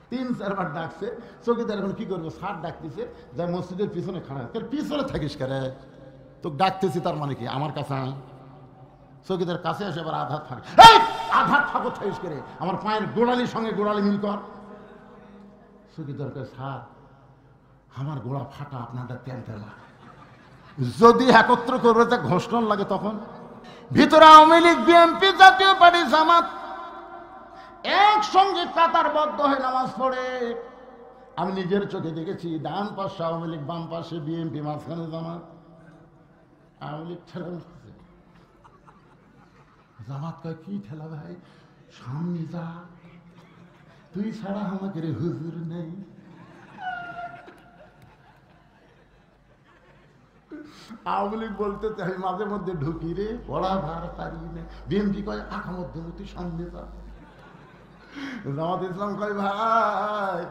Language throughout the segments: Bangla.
3-4 বার ডাকছে। চৌকিদার এখন কি করবো, স্যার ডাকতেছে, যা মসজিদের পিছনে খাড়া, পিছনে থাকিস কেরে, তো ডাকতেছি তার মানে কি আমার কাছে আয়। চৌকিদার কাছে আসে আবার আঘাত ফাঁক, আঘাত ফাঁকো থাকিস কেরে, আমার পায়ের গোড়ালির সঙ্গে গোড়ালি মিল কর। চৌকিদার কাছে, স্যার আমার গোড়া ফাটা, আপনারটা তেল ফেলা। যদি একত্র করবে তা ঘোষণা লাগে, তখন ভিতরে আওয়ামী লীগ, বিএনপি, জাতীয় পার্টি, জামাত একসঙ্গে কাতারবদ্ধ হয়ে নামাজ পড়ে। আমি নিজের চোখে দেখেছি, ডান পাশে আওয়ামী লীগ, বাম পাশে বিএনপি, মাঝখানে জামাত। আওয়ামী লীগ ঠেলা, জামাত কয় কি ঠেলা ভাই, সামনে যা, তুই ছাড়া আমাকে রে হুজুর নেই। আওয়ামী লীগ বলতে আমি মাঝে মধ্যে ঢুকি রে, পড়া ভার পারি না। বিএনপি কয় আঁকা মধ্যমতি সামনে যা। জামাত ইসলাম কয় ভাই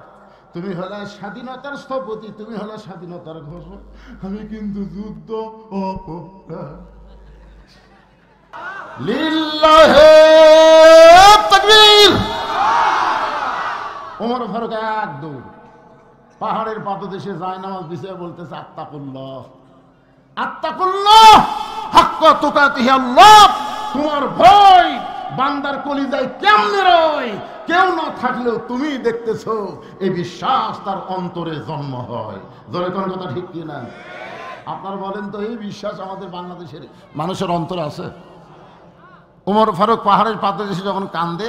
তুমি হলে স্বাধীনতার স্থপতি, তুমি হলে স্বাধীনতার ঘোষক, আমি কিন্তু যুদ্ধ অপরাধ। লিল্লাহে তাকবীর। ওমর ফারুক এক দৌড় পাহাড়ের পাদদেশে যায়, নামাজ বিছিয়ে বলতেছে আত্তাকুল্লাহ, আত্তাকুল্লাহ হাক্কা তুকাতিহি আল্লাহ। তোমার ভয় বান্দার কলিজায় কেমনে রয়, কেউ না থাকলেও তুমি দেখতেছো, এই বিশ্বাস তার অন্তরে জন্ম হয়। জোরে কোন কথা ঠিক কি না? আপনারা বলেন তো, এই বিশ্বাস আমাদের বাংলাদেশের মানুষের অন্তরে আছে? ওমর ফারুক পাহাড়ের পাদদেশে যখন কান্দে,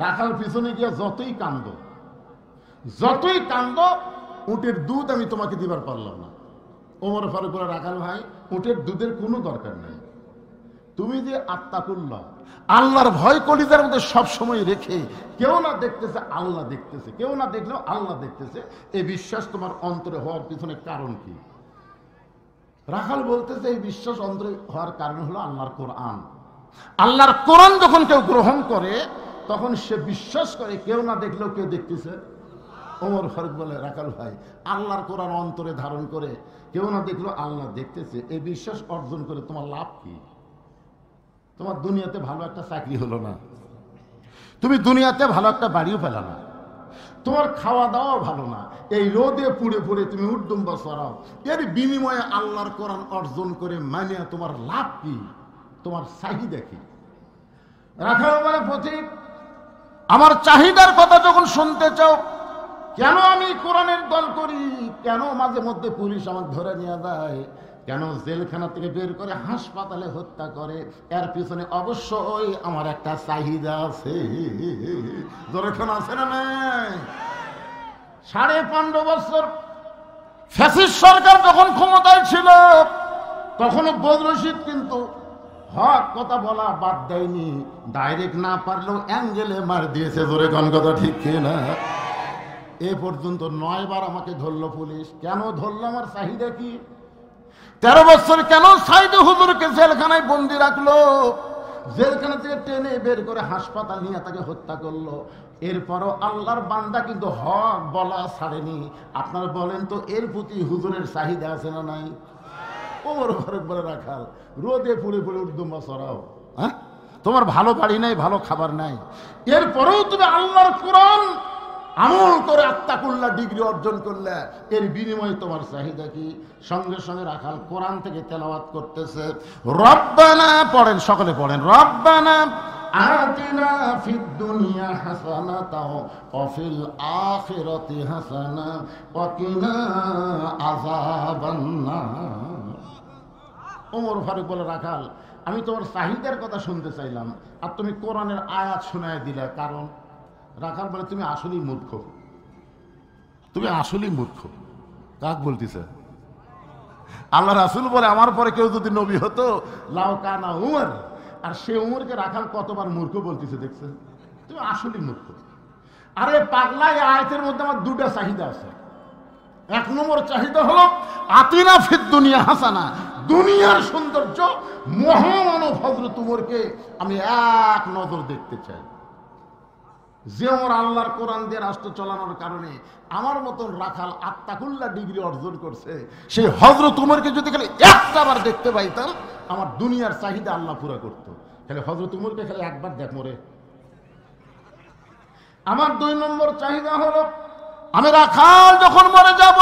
রাখাল পিছনে গিয়ে যতই কান্দ, উটের দুধ আমি তোমাকে দিবার পারলাম না। ওমর ফারুক বলে, রাখাল ভাই উটের দুধের কোনো দরকার নাই, তুমি যে আত্তাকুল্লাহ, আল্লাহর ভয় কলিজার মধ্যে সবসময় রেখে, কেউ না দেখতেছে আল্লাহ দেখতেছে, কেউ না দেখলেও আল্লাহ দেখতেছে, এই বিশ্বাস তোমার অন্তরে হওয়ার পিছনে কারণ কি? রাখাল বলতেছে এই বিশ্বাস অন্তরে হওয়ার কারণ হলো আল্লাহর কোরআন। আল্লাহর কোরআন যখন কেউ গ্রহণ করে, তখন সে বিশ্বাস করে কেউ না দেখলেও কেউ দেখতেছে। ওমর ফারুক বলে, রাখাল ভাই আল্লাহর কোরআন অন্তরে ধারণ করে, কেউ না দেখলো আল্লাহ দেখতেছে, এই বিশ্বাস অর্জন করে তোমার লাভ কি? তোমার দুনিয়াতে ভালো একটা চাকরি হলো না, তুমি দুনিয়াতে ভালো একটা বাড়িও পেলা না, তোমার খাওয়া দাওয়া ভালো না, এই রোদে পুড়ে পুড়ে তুমি উড্ডুম্বা সরাও, এর বিনিময়ে আল্লাহর কোরআন অর্জন করে মানে তোমার লাভ কি? তোমার চাহিদা কি? রাখাল বলে, পথিক আমার চাহিদার কথা যখন শুনতে চাও, কেন আমি কোরআনের দল করি, কেন মাঝে মধ্যে পুলিশ আমাকে ধরে নিয়ে যায়, কেন জেলখানা থেকে বের করে হাসপাতালে হত্যা করে, এর পিছনে অবশ্যই আমার একটা চাহিদা আছে। যখন আছে না নাই? 15.5 বছর ফ্যাসিস্ট সরকার যখন ক্ষমতায় ছিল, তখনও বদরুল রশিদ কিন্তু হক কথা বলা বাদ দেয়নি, ডাইরেক্ট না পারলেও অ্যাঙ্গেলে মার দিয়েছে। জোরে কোন কথা ঠিক কিনা? এ পর্যন্ত 9 বার আমাকে ধরলো পুলিশ। কেন ধরলো? আমার চাহিদা কি? 13 বছর কেন সাইদে হুজুরকে জেলখানায় বন্দি রাখলো, জেলখানা থেকে টেনে বের করে হাসপাতাল নিয়ে তাকে হত্যা করলো, এরপরও আল্লাহর বান্দা কিন্তু হক বলা ছাড়েনি। আপনারা বলেন তো, এর প্রতি হুজুরের চাহিদা আছে না নাই? ওমর ফারুক বলে, রাখাল রোদে পুড়ে পুড়ে উর্দুম্বা সরাও, হ্যাঁ তোমার ভালো বাড়ি নাই, ভালো খাবার নাই, এরপরেও তুমি আল্লাহর কোরআন আমল করে আত্তাকুল্লাহ ডিগ্রি অর্জন করলে, এর বিনিময়ে তোমার চাহিদা কি? সঙ্গে সঙ্গে রাখাল কোরআন থেকে তেলাওয়াত করতেছে, রব্বানা, পড়েন সকলে পড়েন, রব্বানা আতিনা ফিদ দুনিয়া হাসানাতাও ওয়া ফিল আখিরাতি হাসানা ওয়া কিনা আযাবান্নার। ওমর ফারুক বলে, রাখাল আমি তোমার চাহিদার কথা শুনতে চাইলাম, আর তুমি কোরআনের আয়াত শোনায় দিলে, কারণ? রাখাল বলে, তুমি আসলেই মূর্খ, তুমি আসলেই মূর্খ। কাক বলতেছে? আল্লাহ রাসূল বলে, আমার পরে কেউ যদি নবী হতো, লাউ কানা উমর, আর সে উমরকে রাখাল কতবার মূর্খ বলতেছে, দেখছেন? তুমি আসলেই মূর্খ। আরে পাগলা, এই আয়াতের মধ্যে আমার 2টা চাহিদা আছে। 1 নম্বর চাহিদা হলো আতিনা ফিদ দুনিয়া হাসানা, দুনিয়ার সৌন্দর্য, মহামানব হযরত উমরকে আমি এক নজর দেখতে চাই। যে ওমর আল্লাহর কোরআন দিয়ে রাষ্ট্র চালানোর কারণে আমার মতন রাখাল আত্তাকুল্লাহ ডিগ্রি অর্জন করছে, সেই হযরত উমরকে যদি খালি একটাবার দেখতে পাইতাম, আমার দুনিয়ার চাহিদা আল্লাহ পুরা করতো। খালি হযরত উমরকে খালি একবার দেখ, মরে আমার 2 নম্বর চাহিদা হলো আমি রাখাল যখন মরে যাব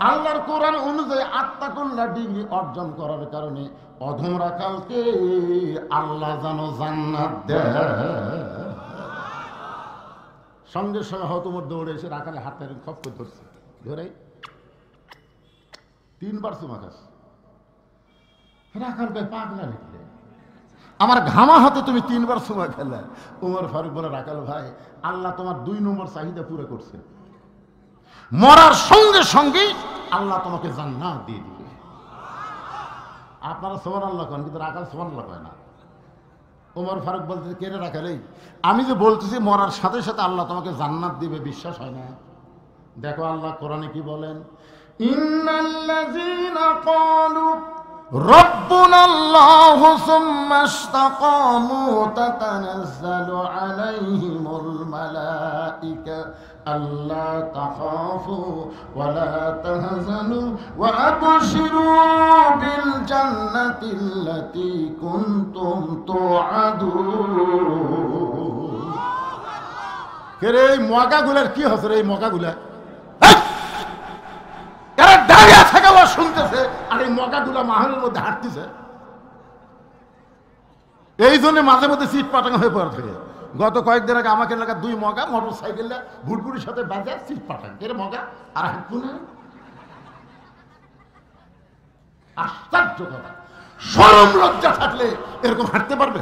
আল্লাহর কোরআন অনুযায়ী আত্তাকুল্লাহ ডিগ্রি অর্জন করার কারণে অধম রাখালকে আল্লাহ যেন জান্নাত দেয়। সঙ্গে সঙ্গে হতমর দৌড়ে এসে রাখালে হাতের খপ করে ধরছে, ধরে 3 বার চুমা খাস। রাখাল ভাই পাগলা লিখলে আমার ঘামা হাতে তুমি 3 বার চুমা খেলে। উমর ফারুক বলে রাখাল ভাই আল্লাহ তোমার 2 নম্বর চাহিদা পুরো করছে, মরার সঙ্গে সঙ্গে আল্লাহ তোমাকে জান্নাত দিয়ে দিবে। আপনারা সুবহানাল্লাহ করেন কিন্তু রাখাল সুবহানাল্লাহ কয় না। উমর ফারুক বলতেছে কে রে রাখাল, আমি যে বলতেছি মরার সাথে সাথে আল্লাহ তোমাকে জান্নাত দিবে, বিশ্বাস হয় না? দেখো আল্লাহ কোরআনে কি বলেন, ইন্নাল্লাযীনা ক্বালু রাব্বুনাল্লাহু সুম্মা ইসতাকামু তাতানাজ্জালু আলাইহিমুল মালায়েকা আল্লা তাখাফু ওয়া লা তাহজানু ওয়া আবশিরু বিল জান্নাতিল্লাতী কুনতুম তুআদুন। কে রে এই মগাগুলার কি হচ্ছে রে? এই মগাগুলা এরা দাঁড়িয়ে থেকে শুনতেছে আর এই মগাগুলা মাহলের মধ্যে হাঁটতেছে। এই জন্য মাঝে মধ্যে সিট পাটানো হয়ে পড়ে থাকে। গত কয়েকদিন আগে আমাকে এলাকা 2 মগা মোটর সাইকেলে ভুটভুটির সাথে বাজে সিট পাঠান, এর মগা আর হাঁটবো না। আশ্চর্য কথা, শরম লজ্জা থাকলে এরকম হাঁটতে পারবে?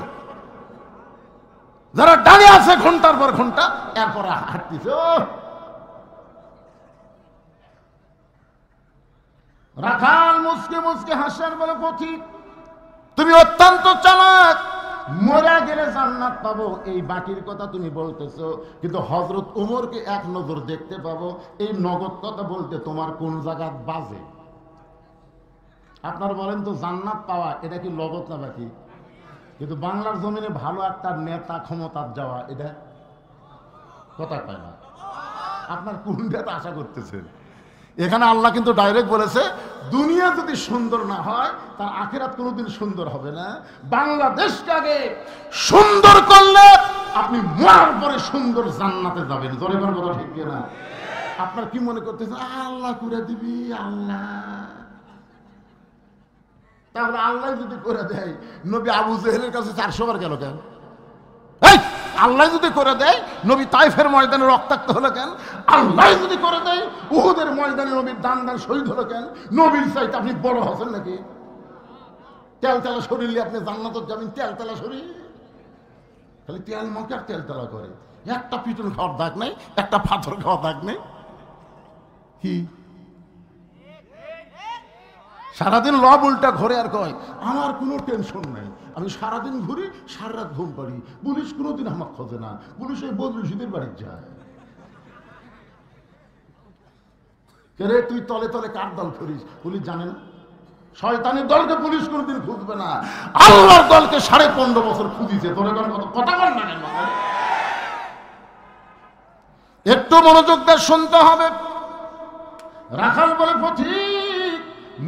যারা দাঁড়িয়ে আছে ঘন্টার পর ঘন্টা এরপর হাঁটতেছে। রাখাল মুসকে মুসকে হাসার বলে পথিক তুমি অত্যন্ত চালাক, মরে গেলে জান্নাত পাবো এই বাকির কথা তুমি বলতেছো, কিন্তু হযরত ওমরকে এক নজর দেখতে পাবো এই নগদ কথা বলতে তোমার কোন জায়গা বাজে? আপনারা বলেন তো জান্নাত পাওয়া এটা কি নগদ না বাকি? কিন্তু বাংলার জমিনে ভালো একটা নেতা ক্ষমতার যাওয়া এটা কথা কয় না। আপনার কোন নেতা আশা করতেছেন? এখানে আল্লাহ কিন্তু ডাইরেক্ট বলেছে দুনিয়া যদি সুন্দর না হয় তার আখিরাত কোনোদিন সুন্দর হবে না। বাংলাদেশকে আগে সুন্দর করলে আপনি মরার পরে সুন্দর জান্নাতে যাবেন। জোরে কোনো কথা ঠিক না? আপনার কি মনে করতেছেন আল্লাহ করে দিবি? আল্লাহ তাহলে আল্লাহ যদি করে দেয় নবী আবু জেহেলের কাছে 400 বার গেল কেন? আল্লাহ যদি করে দেয় নবী তাইফের ময়দানে রক্তাক্ত হলো কেন? আল্লাহ যদি করে দেয় উহুদের ময়দানে নবীর দান শহীদ হলো কেন? নবীর চাইতে আপনি বড় হচ্ছেন নাকি? তেলতেলা শরীর নিয়ে আপনি জান্নাতে যাবেন? তেলতেলা শরীর খালি তেল মকে আর তেলতেলা করে, একটা পিটন খাওয়ার দাগ নেই, একটা পাথর খাওয়ার দাগ নেই। কি সারাদিন লব উল্টা ঘরে আর কয় আমার কোনো টেনশন নাই, আমি সারাদিন ঘুরি, সারা রাত ঘুম পারি, পুলিশ কোনোদিন আমার খোঁজে না, পুলিশ ওই বদরুশিদের বাড়ি যায়। রে তুই তলে তলে কার দল করিস? পুলিশ জানে না? শয়তানের দলকে পুলিশ কোনোদিন খুঁজবে না, আল্লাহর দলকে 15.5 বছর খুঁজিছে। তোর কথা বল না কেন? একটু মনোযোগ দিয়ে শুনতে হবে। রাখাল বলে পথিক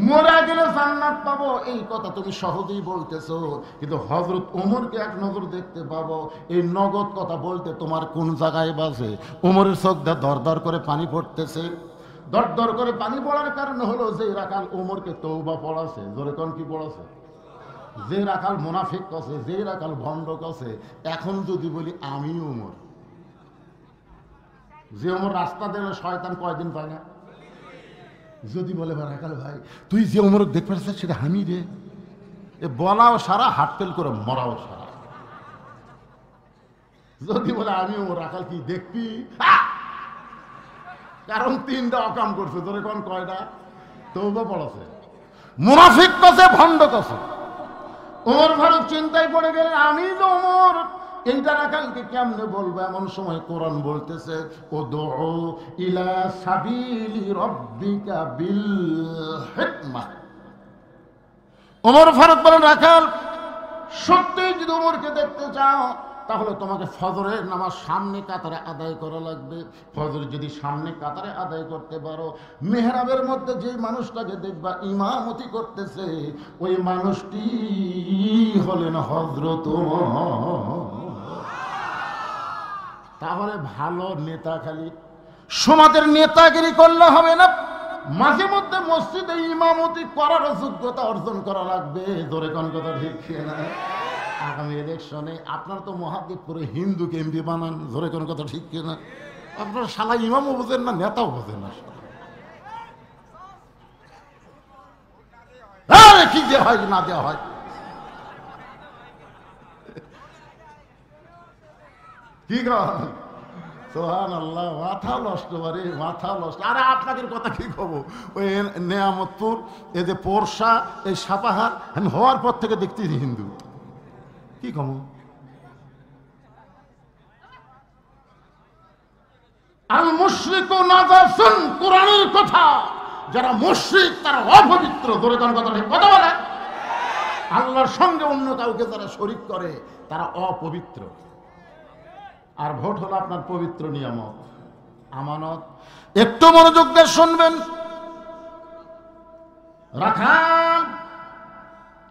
মরে গেলে জান্নাত পাবো এই কথা তুমি সহজেই বলতেছো, কিন্তু হযরত ওমরকে এক নজর দেখতে পাবো এই নগদ কথা বলতে তোমার কোন জায়গায় বাজে? ওমরের চোখ দিয়ে দর দর করে পানি পড়তেছে। দর দর করে পানি পড়ার কারণ হলো যে রাখাল ওমরকে তওবা পড়াছে। জোরে কোন কি পড়াছে? যে রাখাল মুনাফিক কছে, যে রাখাল ভণ্ড কছে। এখন যদি বলি আমি ওমর, যে ওমর রাস্তা দিলে শয়তান কয়দিন পায় না? যদি বলে রাখাল ভাই তুই যে ওমর দেখতে পাচ্ছিস সেটা আমি রে, এ বলাও সারা, হাট ফেল করে মরাও সারা। যদি বলে আমি ওমর, রাখাল কি দেখবি? কারণ 3টা অকাম করছে। তোর কোন কয়টা? তওবা পড়াছে, মুনাফিক কছে, ভণ্ড কছে। ওমর ফারুক চিন্তায় পড়ে গেলেন আমি তো ওমর, এইটা রাখালকে কেমনে বলবো? এমন সময় কোরআন বলতেছে উদউ ইলা সাবিলি রাব্বিকা বিল হিকমাহ। ওমর ফারুক বলেন রাখাল সত্যি যদি ওমরকে দেখতে চাও তাহলে তোমাকে ফজরের নামাজ সামনে কাতারে আদায় করা লাগবে। ফজর যদি সামনে কাতারে আদায় করতে পারো, মেহরাবের মধ্যে যে মানুষটাকে দেখবা ইমামতি করতেছে ওই মানুষটি হলেন হযরত ওমর। তাহলে ভালো নেতা খালি সমাজের নেতাগিরি করলে হবে না, মাঝে মধ্যে মসজিদে ইমামতি করার যোগ্যতা অর্জন করা লাগবে। জোরে কোন কথা ঠিক না? আগামী ইলেকশনে আপনার তো মহাদেবপুরে হিন্দুকে এমপি বানান, জোরে কোন কথা ঠিক না? আপনার শালা ইমামও বোঝেন না, নেতাও বোঝেন না। কি যে হয় না দেওয়া হয়, কি সুবহানাল্লাহ, মাথা নষ্ট করে, মাথা নষ্ট। আরে আপনাকে কথা কি কব, ওই নেয়ামতপুর, এই যে পোরশা, এই সাপাহার, আমি হওয়ার পর থেকে দেখতেছি হিন্দু। কি কম আল মুশরিকু নাজাসুন, কোরআনের কথা। যারা মুশরিক তারা অপবিত্র। ধরে কোন কথা কথা বলে, আল্লাহর সঙ্গে অন্য কাউকে যারা শরীক করে তারা অপবিত্র। আর ভোট হলো আপনার পবিত্র নিয়ামত, আমানত। একটু মনোযোগ দিয়ে শুনবেন। রাখাল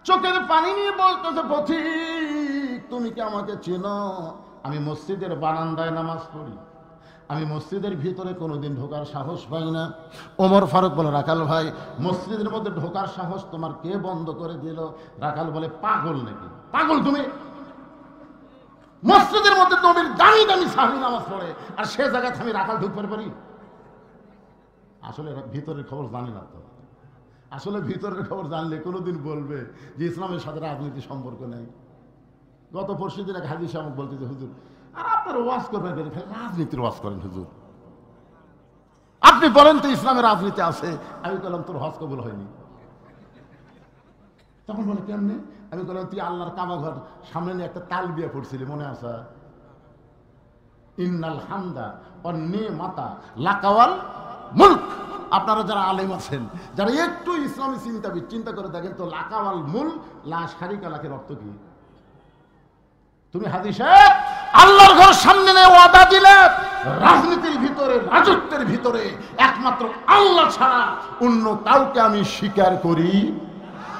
চোখের পানি নিয়ে বলতেছে, পথিক তুমি কি আমাকে চেনো? আমি মসজিদের বারান্দায় নামাজ পড়ি, আমি মসজিদের ভিতরে কোনোদিন ঢোকার সাহস পাই না। ওমর ফারুক বলে, রাখাল ভাই মসজিদের মধ্যে ঢোকার সাহস তোমার কে বন্ধ করে দিল? রাখাল বলে, পাগল নাকি? পাগল তুমি? মসজিদের মধ্যে নবীর দামি দামি সাহাবী নামাজ পড়ে, আর সে জায়গায় আমি রাখাল ঢুকতে পারি? আসলে ভিতরের খবর জানি না তো। আসলে ভিতরের খবর জানলে কোনোদিন বলবে যে ইসলামের সাথে রাজনীতি সম্পর্ক নেই। গত পরশুদিন এক হাদিস আমাকে বলতে যে, হুজুর আর আপনার ওয়াজ করবেন, রাজনীতির ওয়াজ করেন হুজুর, আপনি বলেন তো ইসলামের রাজনীতি আছে? আমি বললাম, তোর হজ কবুল হয়নি। তখন বলে, কেমনে? আমি বললাম, তুই আল্লাহর কাবা ঘর সামনে নিয়ে একটা তালবিয়া পড়ছিলি, মনে আছে? ইন্নাল হামদা ওয়ান নিমাতা লাকাওয়াল মুলক। আপনারা যারা আলেম আছেন, যারা একটু ইসলামী চিন্তা করে দেখেন তো, লাকাওয়াল মুল লা শারিকা লাকের অর্থ কি? তুমি হাদিসে আল্লাহর ঘর সামনে নিয়ে ওয়াদা দিলে, রাজনীতির ভিতরে, রাজত্বের ভিতরে একমাত্র আল্লাহ ছাড়া অন্য কাউকে আমি স্বীকার করি।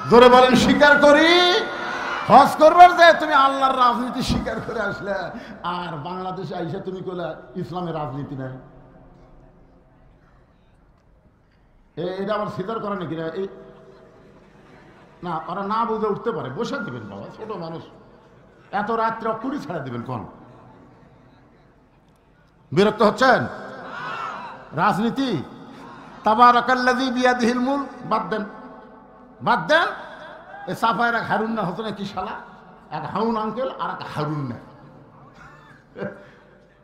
জোরে বলেন, স্বীকার করি। হজ করবার যে তুমি আল্লাহর রাজনীতি স্বীকার করে আসলে, আর বাংলাদেশে আইসা তুমি কইলা ইসলামের রাজনীতি নাই। এটা আবার স্বীকার করে নাকি? এই না, ওরা না বুঝে উঠতে পারে, বসে দিবেন বাবা, ছোট মানুষ, এত রাত্রে কুড়ি ছাড়া দিবেন কোন? বিরক্ত হচ্ছেন? রাজনীতি তাবারাকাল্লাযী বিয়াদিহিল মুলক বাদ দেন, বাদ দেন। এ সাফায়ের এক হারুন না হতো না, কি শালা, এক হারুন আঙ্কেল আর এক হারুন না।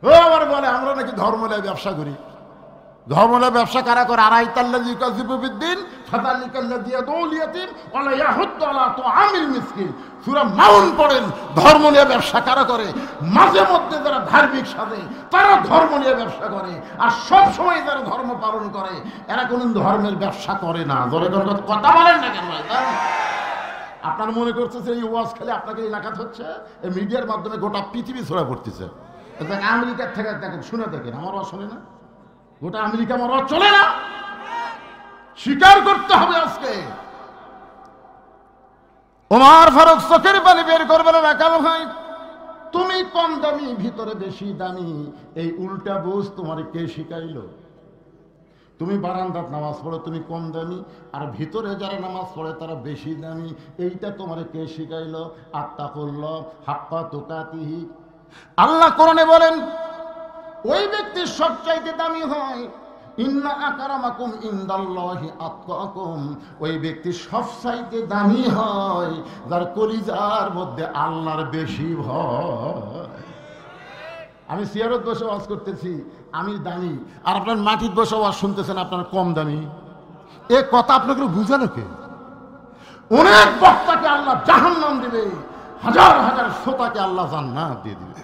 ও আবার বলে আমরা নাকি ধর্মলয় ব্যবসা করি। ধর্মলয় ব্যবসা কারা করে? আরাইতাল্লাযী ইউকাযযিবু বিদ্দীন ফাযালিকাল্লাযী ইয়াদউল ইয়াতীম ওয়া লা ইয়াহুদ্দু আলা তুআমিল মিসকিন। সূরা মাউন পড়েন, ধর্ম নিয়ে ব্যবসা কারা করে? মাঝে মধ্যে যারা ধার্মিক সাজে তারা ধর্ম নিয়ে ব্যবসা করে, আর সব সময় যারা ধর্ম পালন করে এরা কোন ধর্মের ব্যবসা করে না। ধরে কথা বলেন না কেন? আপনার মনে করতেছে এই ওয়াজ খেলে আপনাকে এলাকাত হচ্ছে, এই মিডিয়ার মাধ্যমে গোটা পৃথিবী ছড়া পড়তেছে। আমেরিকার থেকে দেখেন, শুনে দেখেন, আমার ওয়াজ শোনে না? গোটা আমেরিকা আমার ওয়াজ চলে না, স্বীকার করতে হবে আজকে। ওমর ফারুক চোখের পানি বের করবে না, রাখাল ভাই তুমি কম দামি, ভিতরে বেশি দামি, এই উল্টা বুঝ তোমার কে শিখাইলো? তুমি বারান্দাত নামাজ পড়ো, তুমি কম দামি, আর ভিতরে যারা নামাজ পড়ে তারা বেশি দামি, এইটা তোমার কে শিখাইলো? আত্তাকুল্লাহ হাক্কা তুকাতিহি। আল্লাহ কোরআনে বলেন, ওই ব্যক্তি সবচাইতে দামি হয়, ইন্না আকরামাকুম ইনদাল্লাহি আতকাকুম। ওই ব্যক্তি সবচাইতে দামি হয় যার কলিজার মধ্যে আল্লাহর বেশি ভয়। আমি সিয়ারত বসে ওয়াজ করতেছি, আমি দামি, আর আপনার মাটির বসে ওয়াজ শুনতেছেন আপনার কম দামি। এ কথা আপনাকে বুঝানো কে? অনেক বক্তাকে আল্লাহ জাহান্নাম দিবে, হাজার হাজার শ্রোতাকে আল্লাহ জান্নাত দিয়ে দিবে।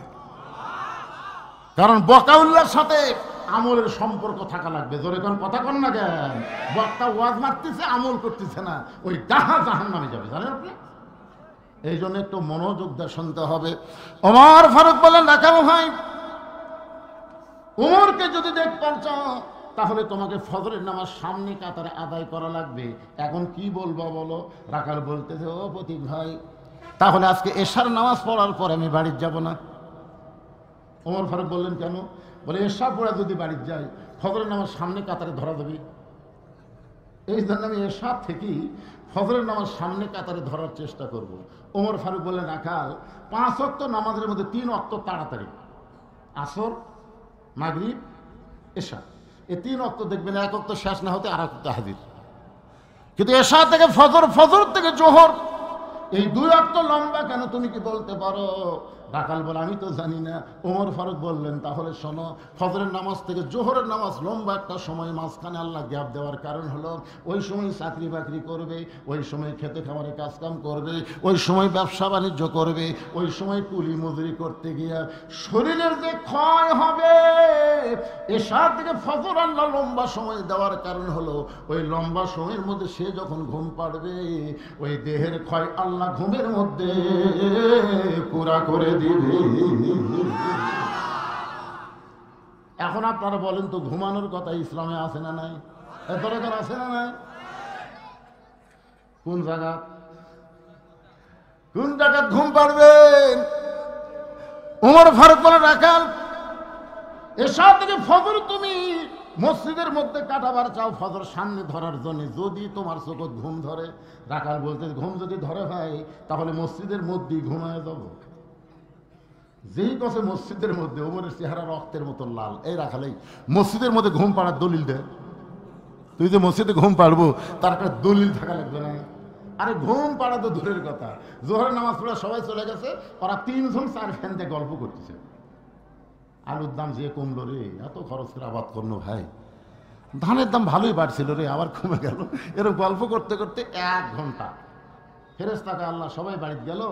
কারণ বকাউল্লার সাথে আমলের সম্পর্ক থাকা লাগবে। জোরে কোন কথা কন না কেন? বক্তা ওয়াজ মারতেছে, আমল করতেছে না, ওই ডাহা জাহান্নামে যাবে, জানেন আপনি? এই জন্য একটু মনোযোগ দিয়ে শুনতে হবে। ওমর ফারুক বলেন, রাখাল ভাই ওমরকে যদি দেখতে চাও তাহলে তোমাকে ফজরের নামাজ সামনে কাতারে আদায় করা লাগবে। এখন কি বলবো বলো? রাখাল বলতেছে, ও প্রতীক ভাই, তাহলে আজকে এশার নামাজ পড়ার পর আমি বাড়ির যাব না। ওমর ফারুক বললেন, কেন? বলে, এশা পড়ে যদি বাড়িতে যাই ফজরের নামাজ সামনে কাতারে ধরা দেবে, এই জন্য আমি এশা থেকেই ফজরের নামাজ সামনে কাতারে ধরার চেষ্টা করব। ওমর ফারুক বললেন, রাখাল 5 ওয়াক্ত নামাজের মধ্যে 3 ওয়াক্ত তাড়াতাড়ি, আসর, মাগরিব, এশা, এই 3 ওয়াক্ত দেখবেন 1 ওয়াক্ত শেষ না হতে আর 1 ওয়াক্ত হাজির। কিন্তু এশা থেকে ফজর, ফজর থেকে জোহর, এই 2 ওয়াক্ত লম্বা কেন, তুমি কি বলতে পারো? রাখাল বলে, আমি তো জানি না। ওমর ফারুক বললেন, তাহলে শোনো, ফজরের নামাজ থেকে জোহরের নামাজ লম্বা একটা সময়, মাঝখানে আল্লাহ গ্যাপ দেওয়ার কারণ হলো ওই সময় চাকরি বাকরি করবে, ওই সময় খেতে খামারে কাজকাম করবে, ওই সময় ব্যবসা বাণিজ্য করবে, ওই সময় কুলি মজুরি করতে গিয়া শরীরের যে ক্ষয় হবে, এশা থেকে ফজর আল্লাহ লম্বা সময় দেওয়ার কারণ হলো ওই লম্বা সময়ের মধ্যে সে যখন ঘুম পাড়বে, ওই দেহের ক্ষয় আল্লাহ ঘুমের মধ্যে পুরা করে দিবে। এখন আপনারা বলেন তো, ঘুমানোর কথা ইসলামে আছে না নাই? এত দরকার আছে না নাই? কোন জায়গা, কোন জায়গা ঘুম পাড়বেন? ওমর ফারুক বলে, রাখাল এশা থেকে ফজর তুমি মসজিদের মধ্যে কাটাবার চাও ফজর সামনে ধরার জন্য, যদি তোমার চোখ ঘুম ধরে। রাখাল বলতে, ঘুম যদি ধরে ভাই তাহলে মসজিদের মধ্যেই ঘুমায় যাব। যেই কথা মসজিদের মধ্যে, ওমরের চেহারা রক্তের মতো লাল। এই রাখালেই মসজিদের মধ্যে ঘুম পাড়ার দলিল দে, তুই যে মসজিদে ঘুম পাড়বো তার একটা দলিল থাকা লাগবে না? আরে ঘুম পাড়া তো দূরের কথা, জোহরের নামাজ পড়ে সবাই চলে গেছে, ওরা 3 জন 4 ফ্যান দিয়ে গল্প করতেছে, আলুর দাম যে কমলো রে, এত খরচ করে আবাদ করলো ভাই, ধানের দাম ভালোই বাড়ছিল রে, আবার কমে গেল। এরকম গল্প করতে করতে 1 ঘন্টা ফেরেশতাকে আল্লাহ সবাই বাড়িতে গেল,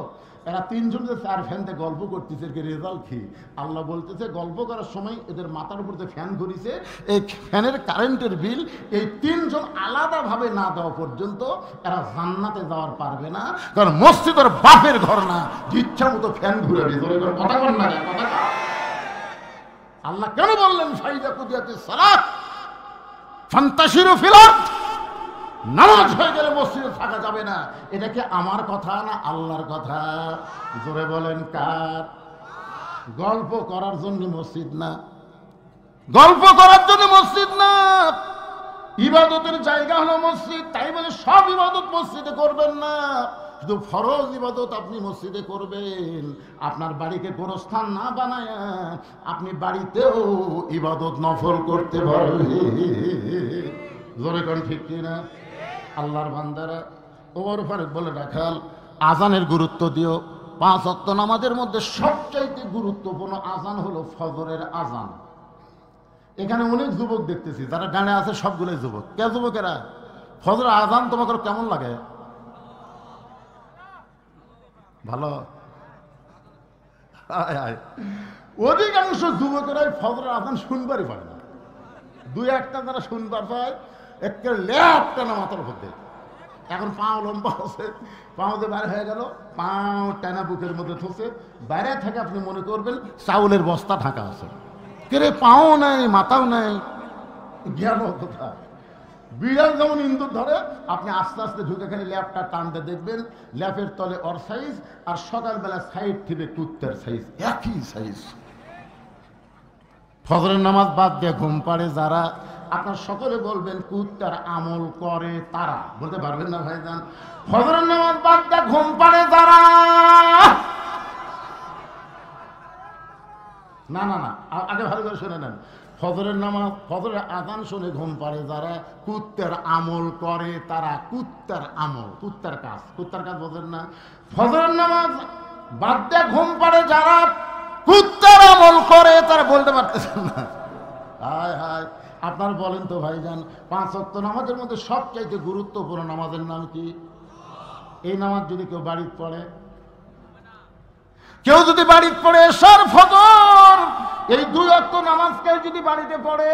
এরা 3 জন যে 4 ফ্যানতে গল্প করতেছে, রেজাল্ট কি? আল্লাহ বলতেছে, গল্প করার সময় এদের মাথার উপর যে ফ্যান ঘুরিছে, এই ফ্যানের কারেন্টের বিল এই 3 জন আলাদাভাবে না দেওয়া পর্যন্ত এরা জান্নাতে যাওয়ার পারবে না, কারণ মসজিদ ওর বাপের ঘর না, ইচ্ছা মতো ফ্যান ঘুরাবে। কথা বল না, আল্লাহ কেন বললেন ফাইদা কুদিয়াতিস সালাত ফান্তাশিরু ফিল আরদ, নামাজ হয়ে গেলে মসজিদে থাকা যাবে না? এটা কি আমার কথা না আল্লাহর কথা? জোরে বলেন কার? গল্প করার জন্য মসজিদ না, গল্প করার জন্য মসজিদ না, ইবাদতের জায়গা হলো মসজিদ। তাই বলে সব ইবাদত মসজিদে করবেন না, শুধু ফরজ ইবাদত আপনি মসজিদে করবেন। আপনার বাড়িকে গোরস্থান না বানায় আপনি বাড়িতেও ইবাদত নফল করতে পারবেন। জোরে কোন ঠিক কিনা? আল্লাহর বান্দারা, ওমর ফারুক বলে, রাখাল আজানের গুরুত্ব দিও। 5 ওয়াক্ত নামাজের মধ্যে সবচাইতে গুরুত্বপূর্ণ আজান হলো ফজরের আজান। এখানে অনেক যুবক দেখতেছি, যারা ডানে আছে সবগুলোই যুবক। কে যুবকেরা? ফজরের আজান তোমাকে কেমন লাগে? ভালো। অধিকাংশ যুবকেরাই ফজরের আজান শুনবারই পারে না। 2-1টা যারা শুনবার পায়, একটা ল্যাপটা না মাথার মধ্যে, এখন পাও লম্বা আছে, পাও দিয়ে বাইরে হয়ে গেল, পাও টানা বুকের মধ্যে ঠোসে, বাইরে থেকে আপনি মনে করবেন চাউলের বস্তা ঢাকা আছে, কেরে পাও নাই মাথাও নাই, জ্ঞান কোথা? বিড়াল যেমন ইন্দুর ধরে, আপনি আস্তে আস্তে ঢুকে খালি ল্যাপটা টানতে দেখবেন, ল্যাপের তলে ওর সাইজ, আর সকালবেলা সাইড থেকে কুত্তার সাইজ, একই সাইজ। ফজরের নামাজ বাদ দিয়ে ঘুম পাড়ে যারা, আপনার সকলে বলবেন কুত্তার আমল করে তারা, বলতে পারবেন না ভাইজান? ফজরের নামাজ বাদ দিয়ে ঘুম পাড়ে যারা, না না না, আগে ভালো করে শুনে নেন। ফজরের নামাজ, ফজরের আজান শুনে ঘুম পাড়ে যারা, কুত্তার আমল করে তারা। কুত্তার আমল, কুত্তার কাজ, কুত্তার কাজ বোঝেন না? ফজরের নামাজ বাদ দিয়ে ঘুম পাড়ে যারা কুত্তার আমল করে তারা, বলতে পারতেছেন না? হায় হায়, আপনার বলেন তো ভাইজান, 5 ওয়াক্ত নামাজের মধ্যে সবচাইতে গুরুত্বপূর্ণ নামাজের নাম কি? এই নামাজ যদি কেউ বাড়িতে পড়ে, কেউ যদি বাড়িতে পড়ে এশার ফজর, এই 2 ওয়াক্ত নামাজ কেউ যদি বাড়িতে পড়ে,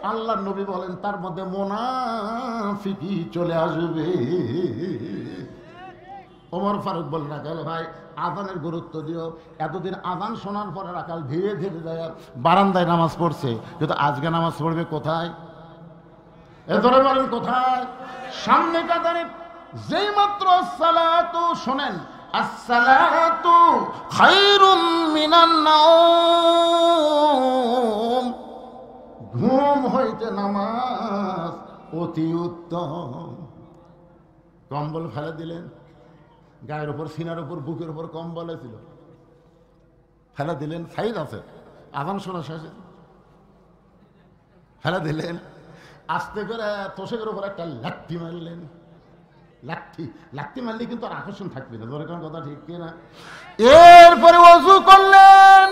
আল্লাহর নবী বলেন তার মধ্যে মুনাফিকি চলে আসবে। ওমর ফারুক বলেন, রাখাল ভাই আজানের গুরুত্ব দিও। এতদিন আজান শোনার পরে রাখাল ধীরে ধীরে যায় বারান্দায় নামাজ পড়ছে, কিন্তু আজকে নামাজ পড়বে কোথায়? এতরে বলেন কোথায়? সামনে কাতারে। যেই মাত্র সালাতু শোনেন, আসসালাতু খায়রুম মিনান নাওম, নামাজ অতি উত্তম। কম্বল ফেলে দিলেন, গায়ের উপর, সিনার উপর, বুকের উপর কম্বল ছিল, ফেলে দিলেন। সাইজ আছে, আজান শোনা শেষে ফেলে দিলেন। আস্তে করে তোষকের উপর একটা লাঠি মারলেন। লাঠি মারলে কিন্তু আর আকর্ষণ থাকবে না, ধরে কোন কথা ঠিক কিনা? এরপরে অজু করলেন,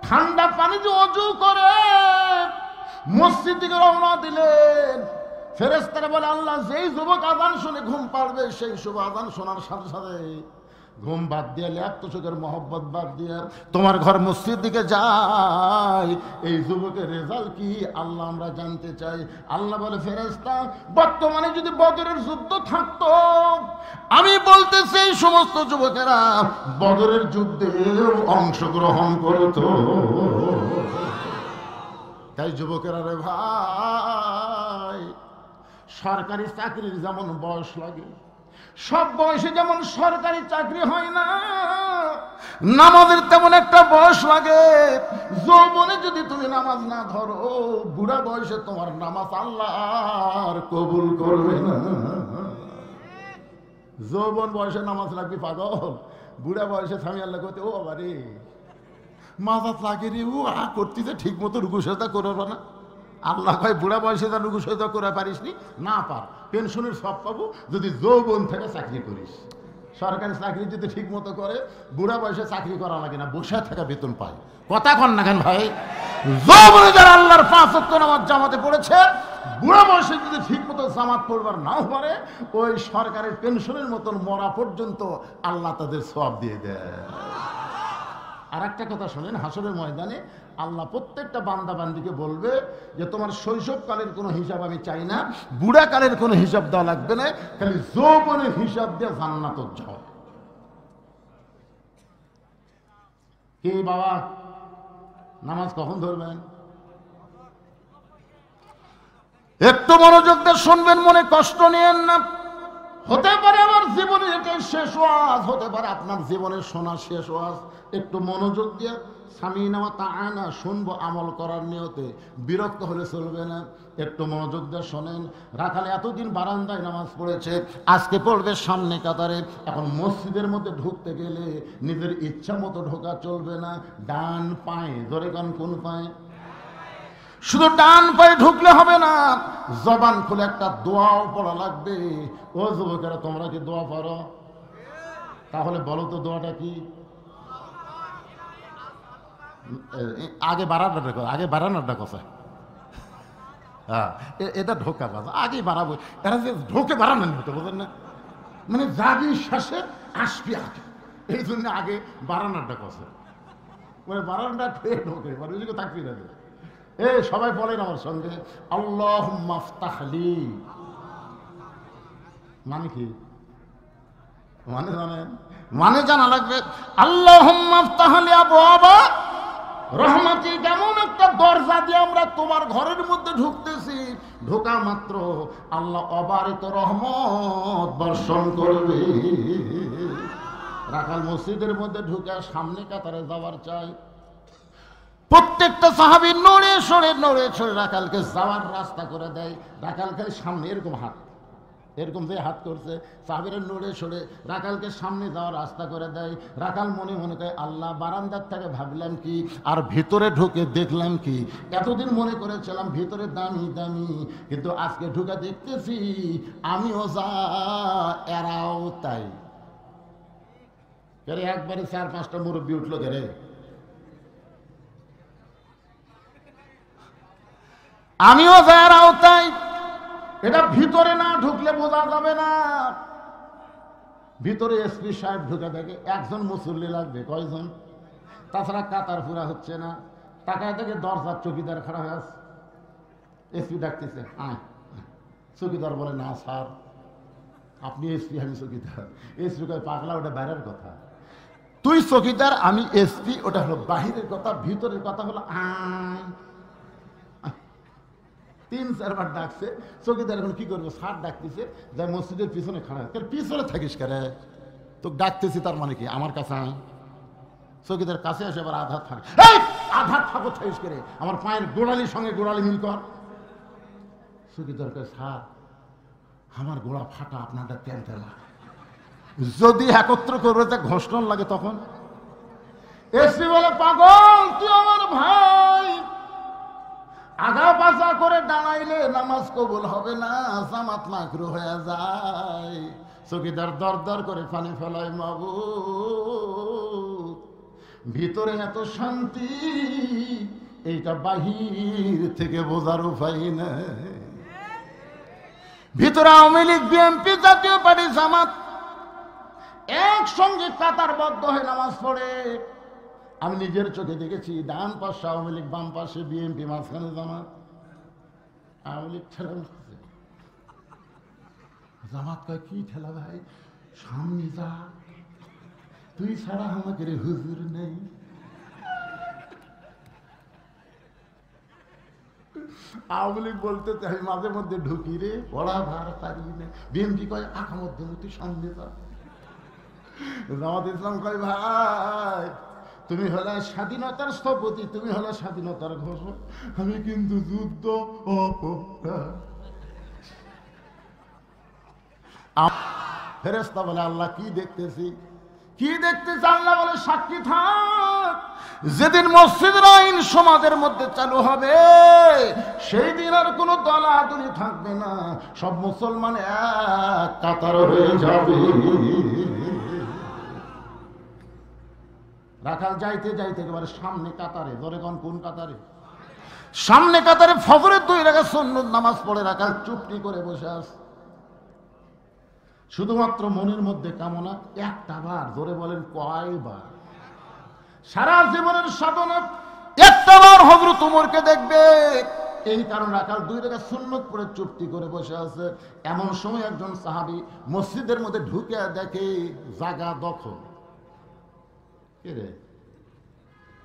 ঠান্ডা পানি দিয়ে অজু করে মসজিদ দিকে রওনা দিলেন। ফেরেশতারা বলে, আল্লাহ যেই যুবক আযান শুনে ঘুম পাড়বে, সেই শুভ আযান শোনার সাথে সাথে ঘুম বাদ দিয়ে, ল্যাপ তোষকের মহব্বত বাদ দিয়ে তোমার ঘর মসজিদ দিকে যায়, এই যুবকের রেজাল্ট কি আল্লাহ আমরা জানতে চাই। আল্লাহ বলে, ফেরেশতা, বর্তমানে যদি বদরের যুদ্ধ থাকতো, আমি বলতেছি এই সমস্ত যুবকেরা বদরের যুদ্ধে অংশগ্রহণ করত। তাই যুবকেরা রে ভাই, সরকারি চাকরির যেমন বয়স লাগে, সব বয়সে যেমন সরকারি চাকরি হয় না, নামাজের তেমন একটা বয়স লাগে। যৌবনে যদি তুমি নামাজ না ধরো, বুড়া বয়সে তোমার নামাজ আল্লাহ আর কবুল করবে না। যৌবন বয়সে নামাজ লাগবে পাগল, বুড়া বয়সে স্বামী আল্লাহ করতে, ও বাবা রে মাজা লাগে রে, ও করতেছে ঠিক মতো রুকু সেজদা করবে না। আল্লাহ কয়, বুড়া বয়সে তার রুকু সেজদা করে পারিসনি, না পার, পেনশনের সব পাবো যদি যৌবন থেকে চাকরি করিস। সরকারি চাকরি যদি ঠিক মতো করে, বুড়া বয়সে চাকরি করা লাগে না, বসে থাকা বেতন পায়। কথা কন না কেন ভাই? যৌবনে যারা আল্লাহর 5 ওয়াক্ত নামাজ জামাতে পড়েছে, বুড়া বয়সে যদি ঠিক মতো জামাত পড়বার নাও পারে, ওই সরকারের পেনশনের মতন মরা পর্যন্ত আল্লাহ তাদের সওয়াব দিয়ে দেয়। আর একটা কথা শোনেন, হাসরের ময়দানে আল্লাহ প্রত্যেকটা বান্দা বান্দিকে বলবে যে তোমার শৈশবকালের কোনো হিসাব আমি চাই না, বুড়াকালের কোনো হিসাব দেওয়া লাগবে না, খালি যৌবনের হিসাব দিয়ে জান্নাত যাও। কি বাবা, নামাজ কখন ধরবেন? একটু মনোযোগ দিয়ে শুনবেন, মনে কষ্ট নিয়েন না। হতে পারে আমার জীবনের এটাই শেষ ওয়াজ, হতে পারে আপনার জীবনের শোনা শেষ ওয়াজ। একটু মনোযোগ দিয়ে সামিনা ওয়া তাআনা শুনবো, আমল করার নিয়তে। বিরক্ত হলে চলবে না, একটু মনোযোগ দিয়ে শোনেন। রাখালে এতদিন বারান্দায় নামাজ পড়েছে, আজকে পড়বে সামনে কাতারে। এখন মসজিদের মধ্যে ঢুকতে গেলে নিজের ইচ্ছা মতো ঢোকা চলবে না, ডান পায়ে, ধরে কান কোন পায়ে? শুধু ডান পায়ে ঢুকলে হবে না, জবান খুলে একটা দোয়াও পড়া লাগবে। ও যুবকেরা, তোমরা কি দোয়া পড়ো? তাহলে বলো তো দোয়াটা কি? আগে বাড়ানোটা কথা, হ্যাঁ এটা ঢোকা বাজা, আগে বাড়াবো। এরা যে ঢোকে বাড়ানো হতো, বোঝেন না, মানে যাবি শেষে আসবি আগে, এই জন্য আগে বাড়ানোটা কথা, মানে বাড়ানোটা খেয়ে ঢোকে, মানে ওইদিকে থাকবি না। সবাই বলেন আমার সঙ্গে, আল্লাহুম্মা আফতাহলি। মানে কি? মানে জানেন? মানে জানা লাগবে। আল্লাহুম্মা আফতাহলি আবওয়াবা রহমতি, কেমন একটা দরজা দিয়ে আমরা তোমার ঘরের মধ্যে ঢুকতেছি, ঢোকা মাত্র আল্লাহ অবারিত রহমত বর্ষণ করবে। রাখাল মসজিদের মধ্যে ঢুকে সামনে কাতারে যাওয়ার চাই। প্রত্যেকটা সাহাবী নড়ে সরে রাখালকে যাওয়ার রাস্তা করে দেয়। রাখাল খালি সামনে এরকম হাত, এরকম যে হাত করছে, সাহাবীরা নড়ে সরে রাখালকে সামনে যাওয়ার রাস্তা করে দেয়। রাখাল মনে মনে করে, আল্লাহ, বারান্দার থেকে ভাবলাম কি আর ভিতরে ঢুকে দেখলাম কি, এতদিন মনে করেছিলাম ভিতরে দামি দামি, কিন্তু আজকে ঢুকে দেখতেছি আমিও যা এরাও তাই। একবারে 4-5টা মুরব্বী উঠলো কেরে, আমিও যা এরাও তাই। এটা ভিতরে না ঢুকলে বোঝা যাবে না। ভিতরে এসপি সাহেব ঢুকে দেখে একজন মুসল্লি লাগবে, কয়জন? তাছাড়া কাতার পুরা হচ্ছে না। তাকায় থেকে দরজার চৌকিদার খাড়া হয়ে আছে, এসপি ডাকতেছে, আয়। চৌকিদার বলে, না স্যার, আপনি এসপি, আমি চৌকিদার। এসপি কয়, পাগলা, ওটা বাইরের কথা। তুই চৌকিদার, আমি এসপি, ওটা হলো বাহিরের কথা। ভিতরের কথা হলো আয়। 3-4 বার ডাকছে। চৌকিদার এখন কি করবো, স্যার ডাকতেছে, যাই মসজিদের পিছনে খাড়া। পিছনে থাকিস কেন, তো ডাকতেছি, তার মানে কি আমার কাছে আয়। চৌকিদার কাছে আসে, আবার আধার থাকে, আধার থাকো থাকিস করে, আমার পায়ের গোড়ালির সঙ্গে গোড়ালি মিল কর। চকিদার কয় স্যার আমার গোড়া ফাটা, আপনারটা তেলতেলা, যদি একত্র করবে তা ঘোষণা লাগে তখন। এসপি বলে পাগল তুই আমার ভাই, আগা পাশা করে দাঁড়াইলে নামাজ কবুল হবে না, জামাত মাকরু হয়ে যায়। চকিদার দর দর করে পানি ফেলায়, মাবুদ ভিতরে এত শান্তি, এইটা বাহির থেকে বোঝার উপায় নেই। ভিতরে আওয়ামী লীগ, বিএনপি, জাতীয় পার্টি, জামাত একসঙ্গে কাতারবদ্ধ হয়ে নামাজ পড়ে। আমি নিজের চোখে দেখেছি, ডান পাশে আওয়ামী লীগ, বাম পাশে বিএনপি, মাঝখানে জামাত। আওয়ামী লীগ ঠেলা মারছে, জামাত কয় কি ঠেলা ভাই, সামনে যা, তুই ছাড়া আমাকে রে হুজুর নেই। আওয়ামী লীগ বলতে চাই মাঝে মধ্যে ঢুকি রে, পড়া ভার পারি না। বিএনপি কয় আঁকা মধ্যে মধ্যে সামনে যা। জামাত ইসলাম কয় ভাই তুমি হলে স্বাধীনতার স্থপতি, তুমি হলে স্বাধীনতার ঘোষক, আমি কিন্তু যুদ্ধ অপরাধ। ফেরেশতা বলে আল্লাহ কি দেখতেছি, কি দেখতেছি? আল্লাহ বলে সাক্ষী থাক, যেদিন মসজিদের আইন সমাজের মধ্যে চালু হবে সেই দিন আর কোনো দলাদলি থাকবে না, সব মুসলমান এক কাতার হয়ে যাবে। রাখাল যাইতে যাইতে একেবারে সামনে কাতারে, ধরে কোন কাতারে? সামনে কাতারে ফজরের 2 রাকাত সুন্নত নামাজ পড়ে রাখাল চুপটি করে বসে আছে। শুধুমাত্র মনের মধ্যে কামনা একটা বার, ধরে বলেন কয়বার? সারা জীবনের সাধনা একটা বার হযরত ওমরকে দেখবে, এই কারণ রাখাল 2 রাকাত সুন্নত পড়ে চুপটি করে বসে আছে। এমন সময় একজন সাহাবী মসজিদের মধ্যে ঢুকে দেখে জায়গা দখল। রে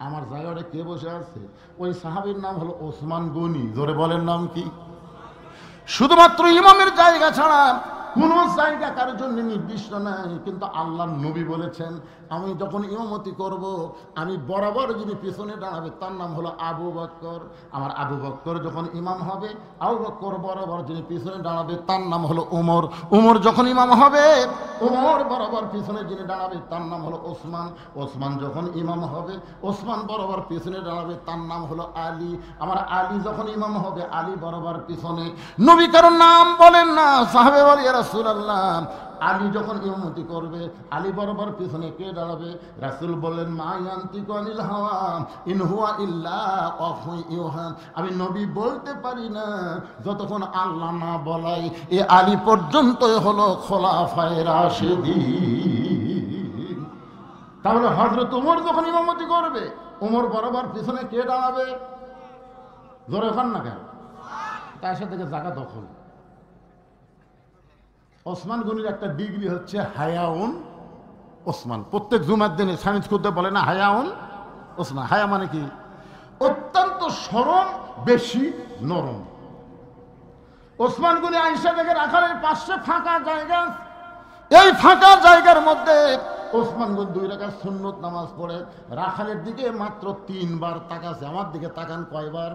আমার জায়গাটা কে বসে আছে? ওই সাহাবীর নাম হলো ওসমান গনি। জোরে বলেন নাম কি? শুধুমাত্র ইমামের জায়গা ছাড়া কোন জায়গা কারোর জন্য নির্দিষ্ট নাই, কিন্তু আল্লাহর নবী বলেছেন আমি যখন ইমামতি করব আমি বরাবর যিনি পিছনে দাঁড়াবে তার নাম হলো আবু বকর। আমার আবু বকর যখন ইমাম হবে, আবু বকর বরাবর যিনি পিছনে দাঁড়াবে তার নাম হলো উমর। উমর যখন ইমাম হবে, উমর বরাবর পিছনে যিনি দাঁড়াবে তার নাম হলো ওসমান। ওসমান যখন ইমাম হবে, ওসমান বরাবর পিছনে দাঁড়াবে তার নাম হলো আলী। আমার আলী যখন ইমাম হবে, আলী বরাবর পিছনে। নবী কারোর নাম বলেন না, সাহাবে বলে ইয়া রাসূলুল্লাহ আলী যখন ইমামতি করবে আলী বরাবর পিছনে কে দাঁড়াবে? রাসূল বলেন মা ইয়ান্তিকু আনিল হাওয়া ইন হুয়া ইল্লা ওয়াহয়ুন ইউহা। আমি নবী বলতে পারি না যতক্ষণ আল্লাহ না বলাই। এ আলী পর্যন্তই হলো খোলাফায়ে রাশিদিন। তাহলে হযরত ওমর যখন ইমামতি করবে, ওমর বরাবর পিছনে কে দাঁড়াবে? জোরে খান না কেন? তার সাথে জায়গা দখল। ওসমান গনির একটা ডিগ্রি হচ্ছে হায়াউন ওসমান। প্রত্যেক জুমার দিনে সামিজ করতে বলে না হায়াউন ওসমান। হায়া মানে কি? অত্যন্ত সরম, বেশি নরম। ওসমান গনি আয়েশা থেকে রাখালের পাশে ফাঁকা জায়গা, এই ফাঁকা জায়গার মধ্যে ওসমান গনি 2 রাকাত সুন্নত নামাজ পড়ে রাখালের দিকে মাত্র 3 বার তাকাছে। আমার দিকে তাকান কয়বার?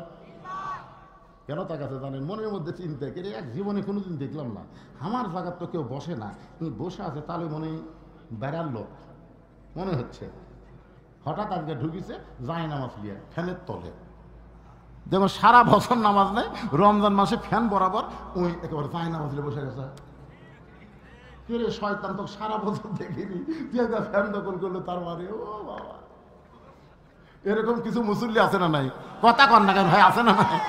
কেন তাকাছে জানেন? মনের মধ্যে চিন্তা করে এক জীবনে কোনোদিন দেখলাম না, আমার জায়গার তো কেউ বসে না, বসে আছে তাহলে মনে বেড়ার লোক মনে হচ্ছে। হঠাৎ আজকে ঢুকিছে যায় নামাজ লিয়া ফ্যানের তলে, যেমন সারা বছর নামাজ নেই, রমজান মাসে ফ্যান বরাবর ওই একেবারে যায় নামাজ লিয়ে বসে গেছে। কে রে শয়তান, তো সারা বছর দেখিনি, তুই একটা ফ্যান দখল করলো তার মানে। ও বাবা, এরকম কিছু মুসল্লি আছে না নাই? কথা কন না কেন ভাই, আছে না নাই?